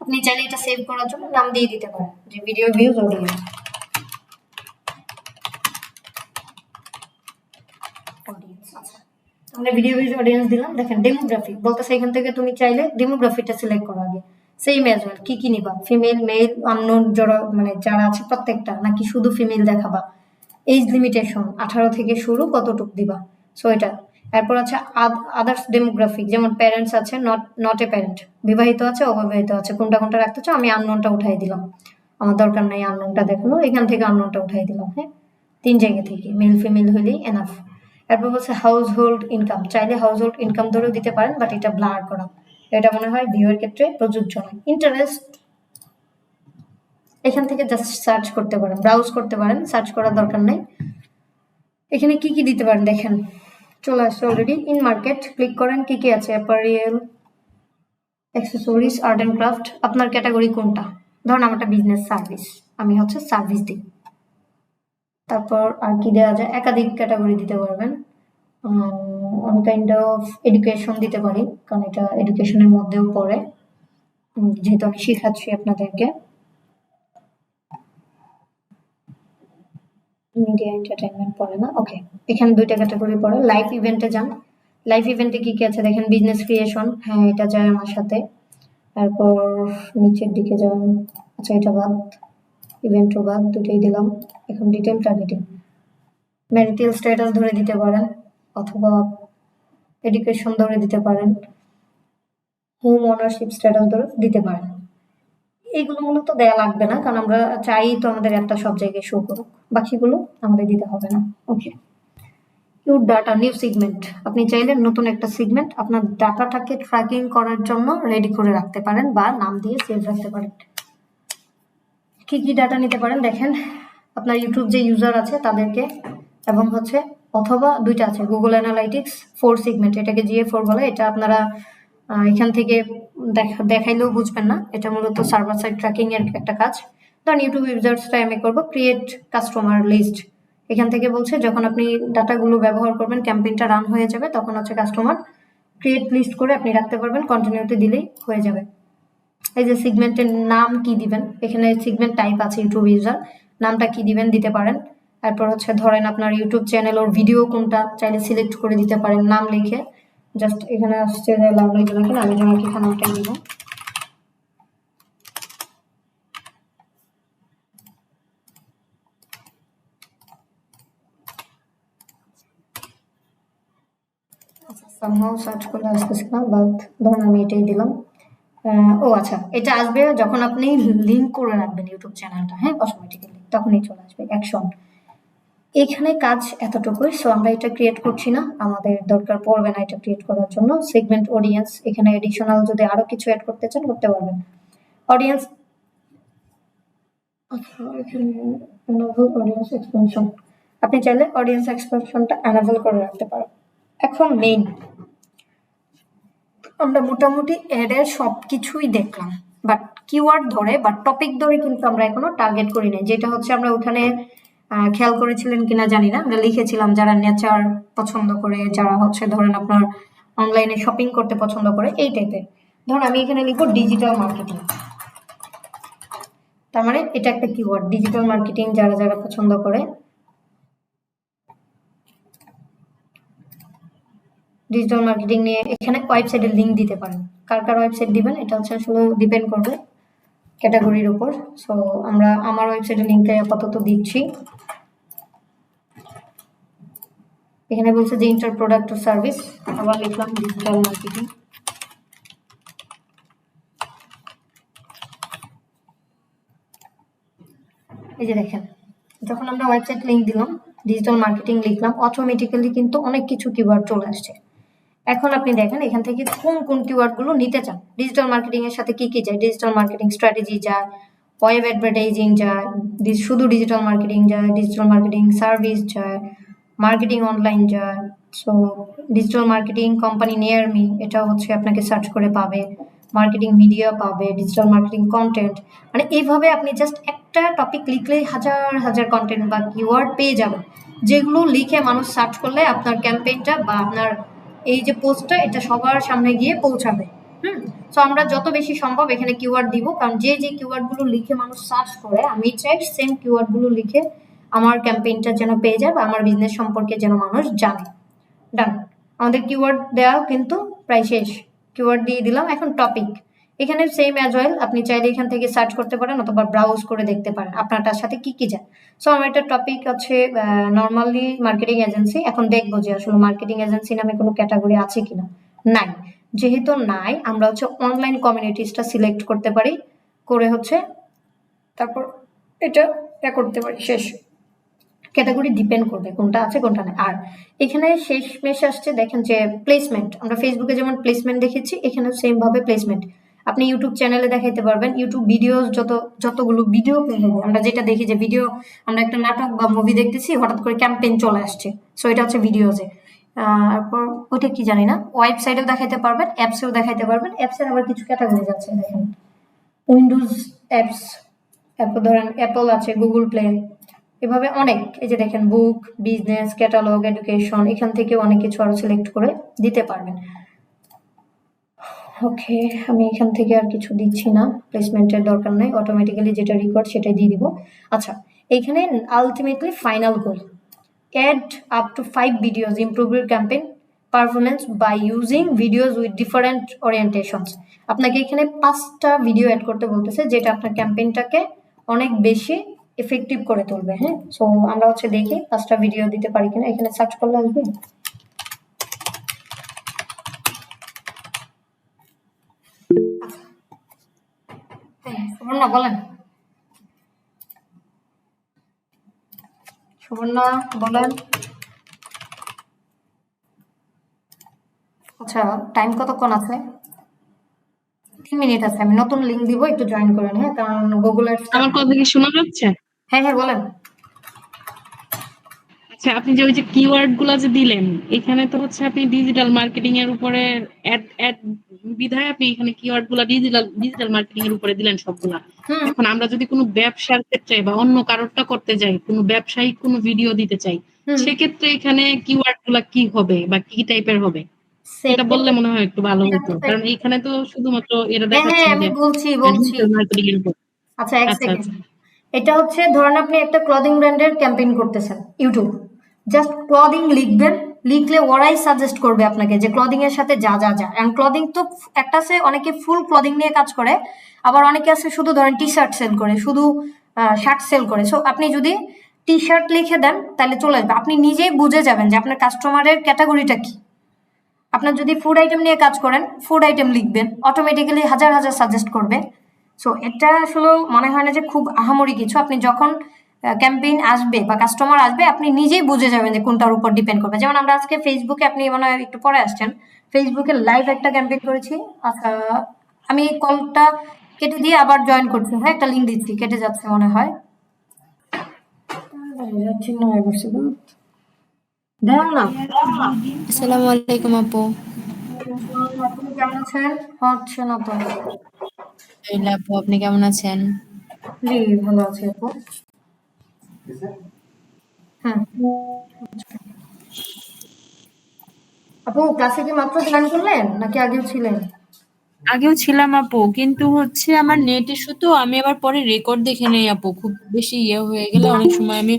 আপনি চাইলে এটা সেভ করার জন্য নাম দিয়ে দিতে পারেন যে ভিডিও ভিউজ অডিয়েন্স। আচ্ছা, আমরা ভিডিও ভিউজ অডিয়েন্স দিলাম। দেখেন ডেমোগ্রাফি বলতেছে এখান থেকে তুমি চাইলে ডেমোগ্রাফিটা সিলেক্ট করো আগে, সেম এজ ওয়েল, কি কি নিবা, ফিমেল মেল আননোন মানে যারা আছে প্রত্যেকটা, নাকি শুধু ফিমেল দেখাবা, এজ লিমিটেশন 18 থেকে শুরু, কতটুক দিবা, সো এটা। এরপর আছে আদার্স ডেমোগ্রাফিক, যেমন প্যারেন্টস আছে, নট এ প্যারেন্ট, বিবাহিত আছে, অবিবাহিত আছে, কোনটা কোনটা রাখতে চাও, আমি আননোনটা উঠাই দিলাম, আমার দরকার নাই আননোনটা দেখানো, এখান থেকে আননোনটা উঠাই দিলাম। হ্যাঁ, 3 জায়গা থেকে, মেল ফিমেল হলেই এনাফ। এরপর হচ্ছে হাউস হোল্ড ইনকাম, চাইলে হাউস হোল্ড ইনকাম ধরেও দিতে পারেন, বাট এটা ব্লার করা, এটা মনে হয় ভিউয়ের ক্ষেত্রে প্রযোজ্য নয়। ইন্টারেস্ট, এখান থেকে জাস্ট সার্চ করতে পারেন, ব্রাউজ করতে পারেন, সার্চ করার দরকার নেই। এখানে কি কি দিতে পারেন দেখেন, চলে আসছে অলরেডি। ইন মার্কেট ক্লিক করেন, কি কি আছে, অ্যাপারিয়াল, অ্যাক্সেসরিজ, আর্ট অ্যান্ড ক্রাফট, আপনার ক্যাটাগরি কোনটা, ধরুন আমারটা বিজনেস সার্ভিস, আমি হচ্ছে সার্ভিস দিই। তারপর আর কি দেওয়া যায়, একাধিক ক্যাটাগরি দিতে পারবেন, অন কাইন্ড অফ এডুকেশন দিতে পারি, কারণ এটা এডুকেশনের মধ্যেও পড়ে, যেহেতু আমি শেখাচ্ছি আপনাদেরকে। মিডিয়া এন্টারটেইনমেন্ট পড়ে না, ওকে, এখানে 2টা ক্যাটাগরি পড়ে। লাইভ ইভেন্টে যান, লাইভ ইভেন্টে কি কি আছে দেখেন, বিজনেস ক্রিয়েশন, হ্যাঁ এটা যায় আমার সাথে। তারপর নিচের দিকে যান, আচ্ছা এটা বাদ, ইভেন্টও বাদ, দুটোই দিলাম। এখন ডিটেল টার্গেটিং, ম্যারিটাল স্ট্যাটাস ধরে দিতে পারেন, অথবা এডুকেশন ধরে দিতে পারেন, হোম ওনারশিপ স্ট্যাটাস ধরে দিতে পারেন। এইগুলো মূলত দেয়া লাগবে না, কারণ আমরা চাই তো আমাদের একটা সব জায়গায় শো করুক, বাকিগুলো আমাদের দিতে হবে না। ওকে, ইউর ডাটা নিউ সিগমেন্ট, আপনি চাইলে নতুন একটা সিগমেন্ট আপনার ডাটাটাকে ট্র্যাকিং করার জন্য রেডি করে রাখতে পারেন, বা নাম দিয়ে সেভ রাখতে পারেন। কি কি ডাটা নিতে পারেন দেখেন, আপনার ইউটিউব যে ইউজার আছে তাদেরকে, এবং হচ্ছে অথবা 2টা আছে, গুগল অ্যানালাইটিক্স 4 সিগমেন্ট, এটাকে GA4 বলে, এটা আপনারা এখান থেকে দেখাইলেও বুঝবেন না, এটা মূলত সার্ভার সাইড ট্র্যাকিং এর একটা কাজ। ধরুন ইউটিউব ইউজার্সটা আমি করবো ক্রিয়েট কাস্টমার লিস্ট, এখান থেকে বলছে যখন আপনি ডাটাগুলো ব্যবহার করবেন, ক্যাম্পেইনটা রান হয়ে যাবে, তখন হচ্ছে কাস্টমার ক্রিয়েট লিস্ট করে আপনি রাখতে পারবেন, কন্টিনিউতে দিলেই হয়ে যাবে। এই যে সিগমেন্টের নাম কি দিবেন, এখানে সিগমেন্ট টাইপ আছে ইউটিউব ইউজার, নামটা কি দিবেন দিতে পারেন। তারপর হচ্ছে ধরেন আপনার ইউটিউব চ্যানেল ওর ভিডিও কোনটা, চাইলে সিলেক্ট করে দিতে পারেন নাম লিখে, জাস্ট এখানে আসছে যে লাভলি জনকে, আমি জনকে এখানে ওটাই দিব। সামহাও সার্চ করলে আসতেছে না, বাট ধরুন আমি এটাই দিলাম। ও আচ্ছা, এটা আসবে যখন আপনি লিঙ্ক করে রাখবেন ইউটিউব চ্যানেলটা, হ্যাঁ অটোমেটিক্যালি তখনই চলে আসবে অ্যাকশন। এখানে কাজ এতটুকুই, সো আমরা এটা ক্রিয়েট করছি না, আমাদের দরকার পড়বে না এটা ক্রিয়েট করার জন্য। সেগমেন্ট অডিয়েন্স, এখানে এডিশনাল যদি আরো কিছু অ্যাড করতে চান করতে পারবেন। অডিয়েন্স, আচ্ছা এখানে অডিয়েন্স এক্সপেনশন, আপনি চাইলে অডিয়েন্স এক্সপ্রেশনটা অ্যানাবল করে রাখতে পারো। এখন মেইন, আমরা মোটামুটি অ্যাডের সবকিছুই দেখলাম, বাট কিওয়ার্ড ধরে বা টপিক ধরে কিন্তু আমরা এখনো টার্গেট করি নাই। যেটা হচ্ছে আমরা ওখানে খেয়াল করেছিলেন কিনা জানি না, আমরা লিখেছিলাম যারা নেচার পছন্দ করে, যারা হচ্ছে ধরেন আপনার অনলাইনে শপিং করতে পছন্দ করে, এই টাইপের। ধরুন আমি এখানে লিখবো ডিজিটাল মার্কেটিং, তার মানে এটা একটা কিওয়ার্ড, ডিজিটাল মার্কেটিং যারা যারা পছন্দ করে। ডিজিটাল মার্কেটিং নিয়ে এখানে ওয়েবসাইটের লিঙ্ক দিতে পারেন। কার কার ওয়েবসাইট দিবেন এটা হচ্ছে আসলে ডিপেন্ড করবে ক্যাটাগরির উপর। সো আমরা আমার ওয়েবসাইটের লিঙ্কটা আপাতত দিচ্ছি। এখানে বলছে যে ইন্টার প্রোডাক্ট ও সার্ভিস, আবার লিখলাম ডিজিটাল মার্কেটিং। এই যে দেখেন, যখন আমরা ওয়েবসাইট লিঙ্ক দিলাম, ডিজিটাল মার্কেটিং লিখলাম, অটোমেটিক্যালি কিন্তু অনেক কিছু কিওয়ার্ড চলে আসছে। এখন আপনি দেখেন এখান থেকে কোন কোন কিওয়ার্ডগুলো নিতে চান। ডিজিটাল মার্কেটিং এর সাথে কি কি যায়? ডিজিটাল মার্কেটিং স্ট্র্যাটেজি যায়, ওয়েব অ্যাডভার্টাইজিং যায়, শুধু ডিজিটাল মার্কেটিং যায়, ডিজিটাল মার্কেটিং সার্ভিস যায়, মার্কেটিং অনলাইন যায়। So digital marketing company near me, এটা হচ্ছে আপনাকে সার্চ করে পাবে, মার্কেটিং মিডিয়া পাবে, ডিজিটাল মার্কেটিং কন্টেন্ট। মানে এইভাবে আপনি জাস্ট একটা টপিক লিখলেই হাজার হাজার কন্টেন্ট বা কিওয়ার্ড পেয়ে যাবেন, যেগুলো লিখে মানুষ সার্চ করলে আপনার ক্যাম্পেইনটা বা আপনার এই যে পোস্টটা এটা সবার সামনে গিয়ে পৌঁছাবে। সো আমরা যত বেশি সম্ভব এখানে কিওয়ার্ড দিব, কারণ যে যে কিওয়ার্ডগুলো লিখে মানুষ সার্চ করে, আমি চাই সেম কিওয়ার্ডগুলো লিখে আমার ক্যাম্পেইনটা যেন পেয়ে যায় বা আমার বিজনেস সম্পর্কে যেন মানুষ জানে। ডান, আমাদের কিওয়ার্ড দেওয়া কিন্তু প্রায় শেষ। কিওয়ার্ড দিয়ে দিলাম। এখন টপিক, এখানে সেম অ্যাজ ওয়েল, আপনি চাইলে এখান থেকে সার্চ করতে পারেন অথবা ব্রাউজ করে দেখতে পারেন আপনারটার সাথে কি কি যায়। সো আমার একটা টপিক হচ্ছে নর্মালি মার্কেটিং এজেন্সি। এখন দেখবো যে আসলে মার্কেটিং এজেন্সি নামে কোনো ক্যাটাগরি আছে কিনা। নাই, যেহেতু নাই আমরা হচ্ছে অনলাইন কমিউনিটিসটা সিলেক্ট করতে পারি, করে হচ্ছে তারপর এটা করতে পারি। শেষ, ক্যাটাগরি ডিপেন্ড করবে কোনটা আছে কোনটা নেই। আর এখানে শেষ মেশ আসছে, দেখেন যে প্লেসমেন্ট, আমরা ফেসবুকে যেমন প্লেসমেন্ট দেখেছি এখানেও সেম ভাবে প্লেসমেন্ট। আপনি ইউটিউব চ্যানেলে দেখাইতে পারবেন, ইউটিউব ভিডিও যতগুলো ভিডিও পেয়ে যাবে। আমরা যেটা দেখি যে ভিডিও, আমরা একটা নাটক বা মুভি দেখতেছি, হঠাৎ করে ক্যাম্পেইন চলে আসছে, সো এটা হচ্ছে ভিডিওজে। তারপর ওইটা কি জানি না, ওয়েবসাইটেও দেখাইতে পারবেন, অ্যাপসেও দেখাইতে পারবেন। অ্যাপসের আবার কিছু ক্যাটাগরি আছে, দেখেন উইন্ডোজ অ্যাপস, তারপর ধরেন অ্যাপল আছে, গুগল প্লে, এভাবে অনেক। এই যে দেখেন বুক, বিজনেস, ক্যাটালগ, এডুকেশন, এখান থেকে অনেক কিছু আরো সিলেক্ট করে দিতে পারবেন। ওকে, আমি এখান থেকে আর কিছু দিচ্ছি না, প্লেসমেন্টের দরকার নাই, অটোমেটিক্যালি যেটা রেকর্ড সেটাই দিয়ে দিব। আচ্ছা, এখানে ultimately final goal, add up to 5 videos, improve your campaign performance by using videos with different orientations. আপনাকে এখানে 5টা ভিডিও অ্যাড করতে বলতেছে, যেটা আপনার ক্যাম্পেইনটাকে অনেক বেশি এফেক্টিভ করে তুলবে। হ্যাঁ, সো আমরা হচ্ছে দেখি 5টা ভিডিও দিতে পারি কিনা। এখানে সার্চ করলে আসবে। হ্যাঁ, সুবর্ণা বলেন। সুবর্ণা বলেন। আচ্ছা, টাইম কতক্ষণ আছে? 3 মিনিট আছে। আমি নতুন লিংক দিব, একটু জয়েন করেন। হ্যাঁ, কারণ গুগল অ্যাডস। আমার কথা কি শোনা যাচ্ছে? হ্যাঁ হ্যাঁ বলেন। আচ্ছা, আপনি যে ওই যে কিওয়ার্ড গুলা যে দিলেন, এখানে তো হচ্ছে আপনি ডিজিটাল মার্কেটিং এর উপরে অ্যাড বিধায় আপনি এখানে কিওয়ার্ড গুলা ডিজিটাল মার্কেটিং এর উপরে দিলেন সবগুলা। এখন আমরা যদি কোনো ব্যবসার ক্ষেত্রে বা অন্য কারোরটা করতে যাই, কোনো ব্যবসায়িক কোনো ভিডিও দিতে চাই, সেক্ষেত্রে এখানে কিওয়ার্ড গুলা কি হবে বা কি টাইপের হবে, সেটা বললে মনে হয় একটু ভালো হতো। কারণ এখানে তো শুধুমাত্র এটা দেখাচ্ছে আমি যে বলছি ডিজিটাল মার্কেটিং এর উপর। আচ্ছা, এক আচ্ছা সেকেন্ড। আচ্ছা এটা হচ্ছে ধরেন আপনি একটা ক্লদিং ব্র্যান্ডের ক্যাম্পেইন করতেছেন, ইউটিউব জাস্ট ক্লদিং লিখবেন, লিখলে ওরাই সাজেস্ট করবে আপনাকে যে ক্লদিং এর সাথে যা যা যা। এন্ড ক্লদিং তো একটা আছে, অনেকে ফুল ক্লদিং নিয়ে কাজ করে, আবার অনেকে আছে শুধু ধরেন টি শার্ট সেল করে, শুধু শার্ট সেল করে। সো আপনি যদি টি শার্ট লিখে দেন তাহলে চলে আসবে, আপনি নিজেই বুঝে যাবেন যে আপনার কাস্টমারের ক্যাটাগরিটা কি। আপনার যদি ফুড আইটেম নিয়ে কাজ করেন, ফুড আইটেম লিখবেন, অটোমেটিক্যালি হাজার হাজার সাজেস্ট করবে। সো এটা আসলে মনে হয় না যে খুব আহামরি কিছু। আপনি যখন ক্যাম্পেইন আসবে বা কাস্টমার আসবে, আপনি নিজেই বুঝে যাবেন যে কোনটার উপর ডিপেন্ড করবে। যেমন আমরা আজকে ফেসবুকে, আপনি মনে হয় একটু পরে আসছেন, ফেসবুকে লাইভ একটা ক্যাম্পেইন করেছি। আচ্ছা, আমি কলটা কেটে দিয়ে আবার জয়েন করছি। হ্যাঁ, একটা লিঙ্ক দিচ্ছি, কেটে যাচ্ছে মনে হয়। যাচ্ছি না বসে দাও না। আসসালামু আলাইকুম আপু। আপনি কেমন আছেন? হচ্ছে না তো। আলহামদুলিল্লাহ আপু, আপনি কেমন আছেন? জি ভালো আছি আপু। হুম আপু ক্লাসে কি মাত্র জয়েন করলেন নাকি আগেও ছিলেন? আগেও ছিলাম আপু, কিন্তু হচ্ছে আমার নেট ইস্যু, তো আমি আবার পরে রেকর্ড দেখে নেই আপু। খুব বেশি হয়ে গেলে অনেক সময় আমি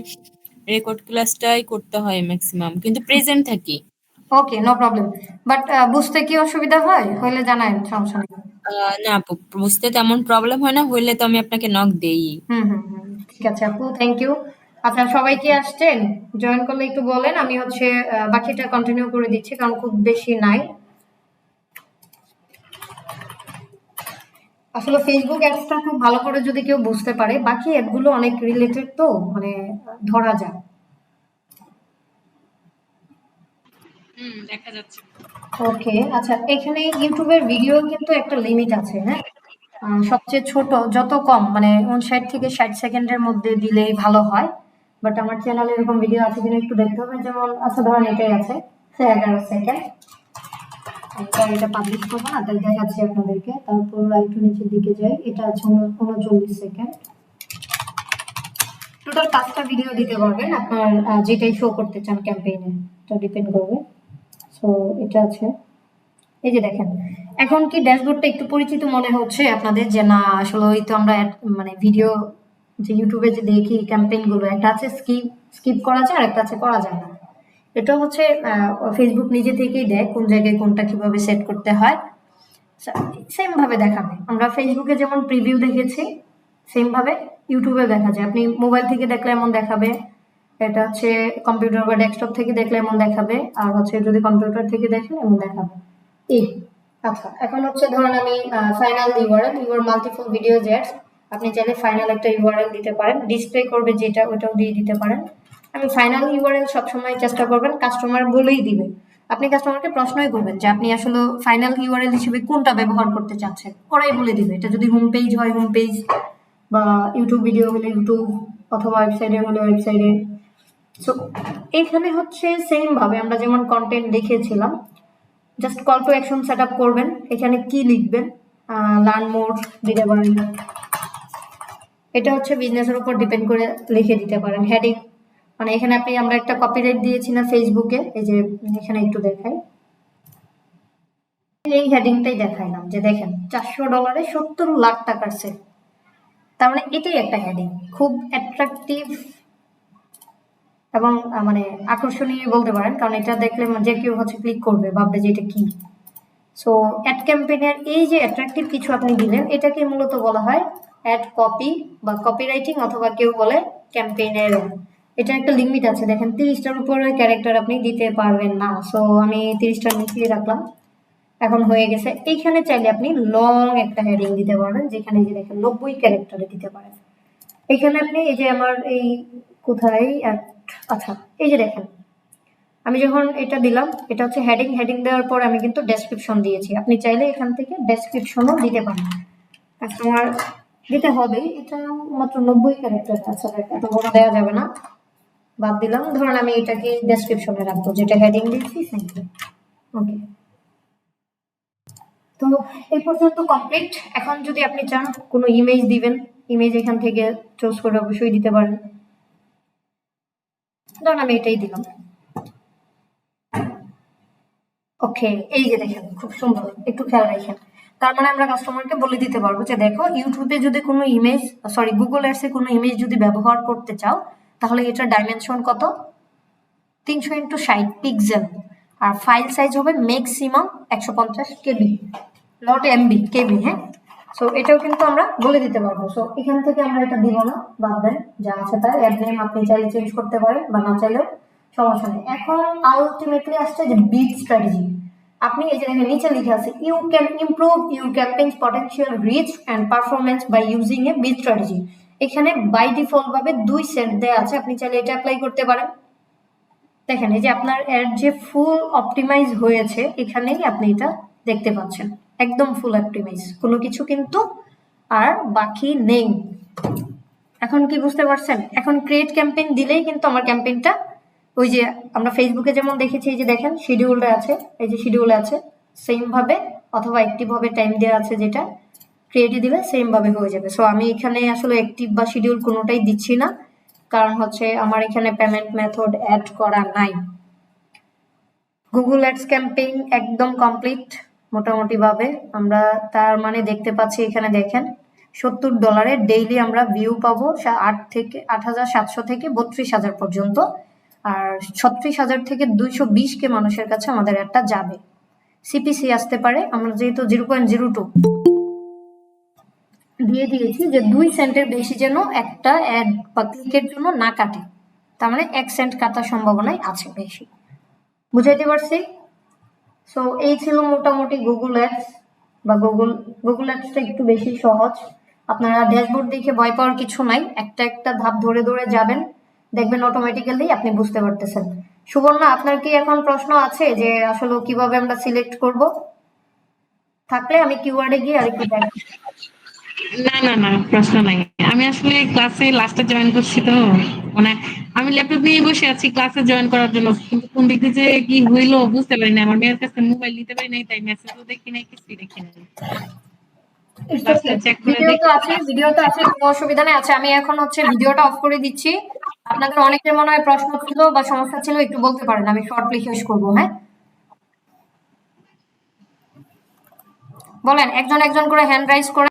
রেকর্ড ক্লাসটাই করতে হয় ম্যাক্সিমাম, কিন্তু প্রেজেন্ট থাকি। Okay no problem. বাট বুঝতে কি অসুবিধা হয় হইলে জানায়েন, সমস্যা নেই। না আপু, বুঝতে তেমন প্রবলেম হয় না, হইলে তো আমি আপনাকে নক দেই। ঠিক আছে আপু, থ্যাংক ইউ। আপনারা সবাই কি আসছেন? জয়েন করলে একটু বলেন, আমি হচ্ছে বাকিটা কন্টিনিউ করে দিচ্ছি কারণ খুব বেশি নাই। আসলে ফেসবুক অ্যাডসটা খুব ভালো করে যদি কেউ বুঝতে পারে, বাকি অ্যাডগুলো অনেক রিলেটেড, তো মানে ধরা যায়। দেখা যাচ্ছে। ওকে আচ্ছা, এখানে ইউটিউবের ভিডিও কিন্তু একটা লিমিট আছে, হ্যাঁ। সবচেয়ে ছোট যত কম মানে 59 থেকে 60 সেকেন্ডের মধ্যে দিলেই ভালো হয়। বাট আমার চ্যানেলে এরকম ভিডিও আছে কিনা একটু দেখতে হবে। যেমন আচ্ছা ধরেন এটাই আছে 11 সেকেন্ড। এটা পাবলিশ করবো না, তাই দেখাচ্ছি আপনাদেরকে। তারপর একটু নিচের দিকে যাই, এটা আছে 39 সেকেন্ড। টোটাল 5টা ভিডিও দিতে পারবেন আপনার যেটাই শো করতে চান ক্যাম্পেইনে, এটা ডিপেন্ড করবে। সো এটা আছে, এই যে দেখেন। এখন কি ড্যাশবোর্ডটা একটু পরিচিত মনে হচ্ছে আপনাদের? যে না আসলে ওই তো আমরা মানে ভিডিও যে ইউটিউবে যে দেখি ক্যাম্পেইন গুলো, একটা আছে স্কিপ স্কিপ করা যায় আর একটা আছে করা যায় না। এটা হচ্ছে ফেসবুক নিজে থেকেই দেয় কোন জায়গায় কোনটা কিভাবে সেট করতে হয়। সেম ভাবে দেখাবে। আমরা ফেসবুকে যেমন প্রিভিউ দেখেছি সেম ভাবে ইউটিউবে দেখা যায়। আপনি মোবাইল থেকে দেখলে এমন দেখাবে, এটা হচ্ছে কম্পিউটার বা ডেস্কটপ থেকে দেখলে এমন দেখাবে, আর হচ্ছে যদি কম্পিউটার থেকে দেখেন এমন দেখাবে। এই আচ্ছা, এখন হচ্ছে ধরুন আমি final URL your multiple video jets, আপনি চাইলে ফাইনাল একটা ইউআরএল দিতে পারেন, ডিসপ্লে করবে যেটা ওটাও দিয়ে দিতে পারেন। আমি ফাইনাল ইউআরএল সবসময় চেষ্টা করবেন কাস্টমার বলেই দিবে। আপনি কাস্টমারকে প্রশ্নই করবেন যে আপনি আসলে ফাইনাল ইউআরএল হিসেবে কোনটা ব্যবহার করতে চাচ্ছেন, ওরাই বলে দিবে। এটা যদি হোম পেজ হয় হোম পেজ, বা ইউটিউব ভিডিও হলে ইউটিউব, অথবা ওয়েবসাইটে হলে ওয়েবসাইটে। সো এখানে হচ্ছে সেম ভাবে আমরা যেমন কন্টেন্ট দেখিয়েছিলাম, just call to action set up করবেন। এখানে কি লিখবেন, লার্ন মোর দিতে পারেন। এটা হচ্ছে বিজনেসের উপর ডিপেন্ড করে লিখে দিতে পারেন। হেডিং মানে এখানে আমরা একটা কপিরাইট দিয়েছি না ফেসবুকে, এই যে এখানে একটু দেখাই, এই হেডিংটাই দেখাইলাম যে দেখেন $400 70 লাখ টাকার সেল। তার মানে এটাই একটা হেডিং, খুব অ্যাট্রাকটিভ এবং মানে আকর্ষণীয় বলতে পারেন, কারণ এটা দেখলে যে কেউ হচ্ছে ক্লিক করবে, ভাববে যে এটা কি। সো অ্যাড ক্যাম্পেইনের এই যে অ্যাট্রাকটিভ কিছু আপনি দিলেন, এটাকে মূলত বলা হয় অ্যাড কপি বা কপিরাইটিং, অথবা কেউ বলে ক্যাম্পেইনের। এটা একটা লিমিট আছে, দেখেন 30টার উপরে ক্যারেক্টার আপনি দিতে পারবেন না। সো আমি 30টার নিচে রাখলাম, এখন হয়ে গেছে। এইখানে চাইলে আপনি লং একটা হেডিং দিতে পারবেন, যেখানে যে দেখেন 90 ক্যারেক্টারে দিতে পারেন। এখানে আপনি এই যে আমার এই কোথায় আচ্ছা এই যে দেখেন, আমি যখন এটা দিলাম, এটা হচ্ছে হেডিং। হেডিং দেওয়ার পর আমি কিন্তু ডেসক্রিপশন দিয়েছি। আপনি চাইলে এখান থেকে ডেসক্রিপশনও দিতে পারেন। কাস্টমার দিতে হবে, এটা মাত্র 90 ক্যারেক্টার, আচ্ছা এত বড় দেওয়া যাবে না, বাদ দিলাম। ধরুন আমি এটাকে ডেসক্রিপশনে রাখবো, যেটা হেডিং দিয়েছি ওকে। তো এই পর্যন্ত কমপ্লিট। এখন যদি আপনি চান কোনো ইমেজ দিবেন, ইমেজ এখান থেকে চুজ করে অবশ্যই দিতে পারেন। ধরুন আমি এটাই দিলাম, ওকে। এই যে দেখেন খুব সুন্দর, একটু খেয়াল রাখেন। তার মানে আমরা কাস্টমারকে বলে দিতে পারবো যে দেখো ইউটিউবে যদি কোনো ইমেজ, সরি গুগল অ্যাডসে কোনো ইমেজ যদি ব্যবহার করতে চাও, তাহলে এটার ডাইমেনশন কত, 300x60 পিক্সেল, আর ফাইল সাইজ হবে ম্যাক্সিমাম 150 কেবি, নট এমবি, কেবি, হ্যাঁ। সো এটাও কিন্তু আমরা বলে দিতে পারবো। সো এখান থেকে আমরা এটা দিব না, বাদ দেন, যা আছে তাই। অ্যাড নেম আপনি চাইলে চেঞ্জ করতে পারেন বা না চাইলেও সমস্যা নেই। এখন আলটিমেটলি আসছে যে বিট স্ট্র্যাটেজি। আপনি এই যে দেখেন নিচে লিখে আছে, you can improve your campaigns potential reach and performance by using a bid strategy. এখানে বাই ডিফল্ট ভাবে 2 সেট দেওয়া আছে, আপনি চাইলে এটা অ্যাপ্লাই করতে পারেন। দেখেন এই যে আপনার অ্যাড যে ফুল অপটিমাইজ হয়েছে, এখানেই আপনি এটা দেখতে পাচ্ছেন, একদম ফুল অপটিমাইজ, কোনো কিছু কিন্তু আর বাকি নেই। এখন কি বুঝতে পারছেন? এখন ক্রিয়েট ক্যাম্পেইন দিলেই কিন্তু আমার ক্যাম্পেইনটা ওই যে আমরা ফেসবুকে যেমন দেখেছি, এই যে দেখেন শিডিউলটা আছে, এই যে শিডিউলে আছে সেম ভাবে, অথবা অ্যাক্টিভ ভাবে টাইম দেওয়া আছে, যেটা ক্রিয়েটে দিলে সেম ভাবে হয়ে যাবে। সো আমি এখানে আসলে অ্যাক্টিভ বা শিডিউল কোনোটাই দিচ্ছি না, কারণ হচ্ছে আমার এখানে পেমেন্ট মেথড অ্যাড করা নাই। গুগল অ্যাডস ক্যাম্পেইন একদম কমপ্লিট মোটামুটি ভাবে। আমরা তার মানে দেখতে পাচ্ছি এখানে দেখেন $70 ডেইলি আমরা ভিউ পাবো 8,700 থেকে 32,000 পর্যন্ত, আর 36,000 থেকে 220K মানুষের কাছে আমাদের অ্যাডটা যাবে। সিপিসি আসতে পারে, আমরা যেহেতু 0.02 দিয়ে দিয়েছি যে 2 সেন্টের বেশি যেন একটা অ্যাড বা ক্লিকের জন্য না কাটে, তার মানে 1 সেন্ট কাটার সম্ভাবনাই আছে বেশি। বুঝাইতে পারছি? সো এই ছিল মোটামুটি গুগল অ্যাডস বা গুগল অ্যাডসটা একটু বেশি সহজ। আপনারা ড্যাশবোর্ড দেখে ভয় পাওয়ার কিছু নাই, একটা একটা ধাপ ধরে ধরে যাবেন, দেখবেন অটোমেটিক্যালি আপনি বুঝতে পারতেছেন। সুবর্ণা, আপনার কি এখন প্রশ্ন আছে যে আসলে কিভাবে আমরা সিলেক্ট করব? থাকলে আমি কিওয়ার্ডে গিয়ে আরেকটু দেখ। না প্রশ্ন নাই। আমি আসলে ক্লাসে লাস্টে জয়েন করছি তো, মানে আমি ল্যাপটপ নিয়ে বসে আছি ক্লাসে জয়েন করার জন্য, কিন্তু কোন দিক দিয়ে যে কি হইলো বুঝতে পারি না। আমার মেয়ের কাছে মোবাইল নিতে পারি নাই, তাই মেসেজও দেখি নাই, কিছুই দেখি নাই। লাস্টে চেক করে ভিডিও দেখি। তো আছে, কোনো অসুবিধা নেই। আচ্ছা, আমি এখন হচ্ছে ভিডিওটা অফ করে দিচ্ছি। আপনাদের অনেকের মনে হয় প্রশ্ন ছিল বা সমস্যা ছিল, একটু বলতে পারেন, আমি শর্টলি শেষ করবো। হ্যাঁ, বলেন, একজন একজন করে হ্যান্ড রাইজ করে।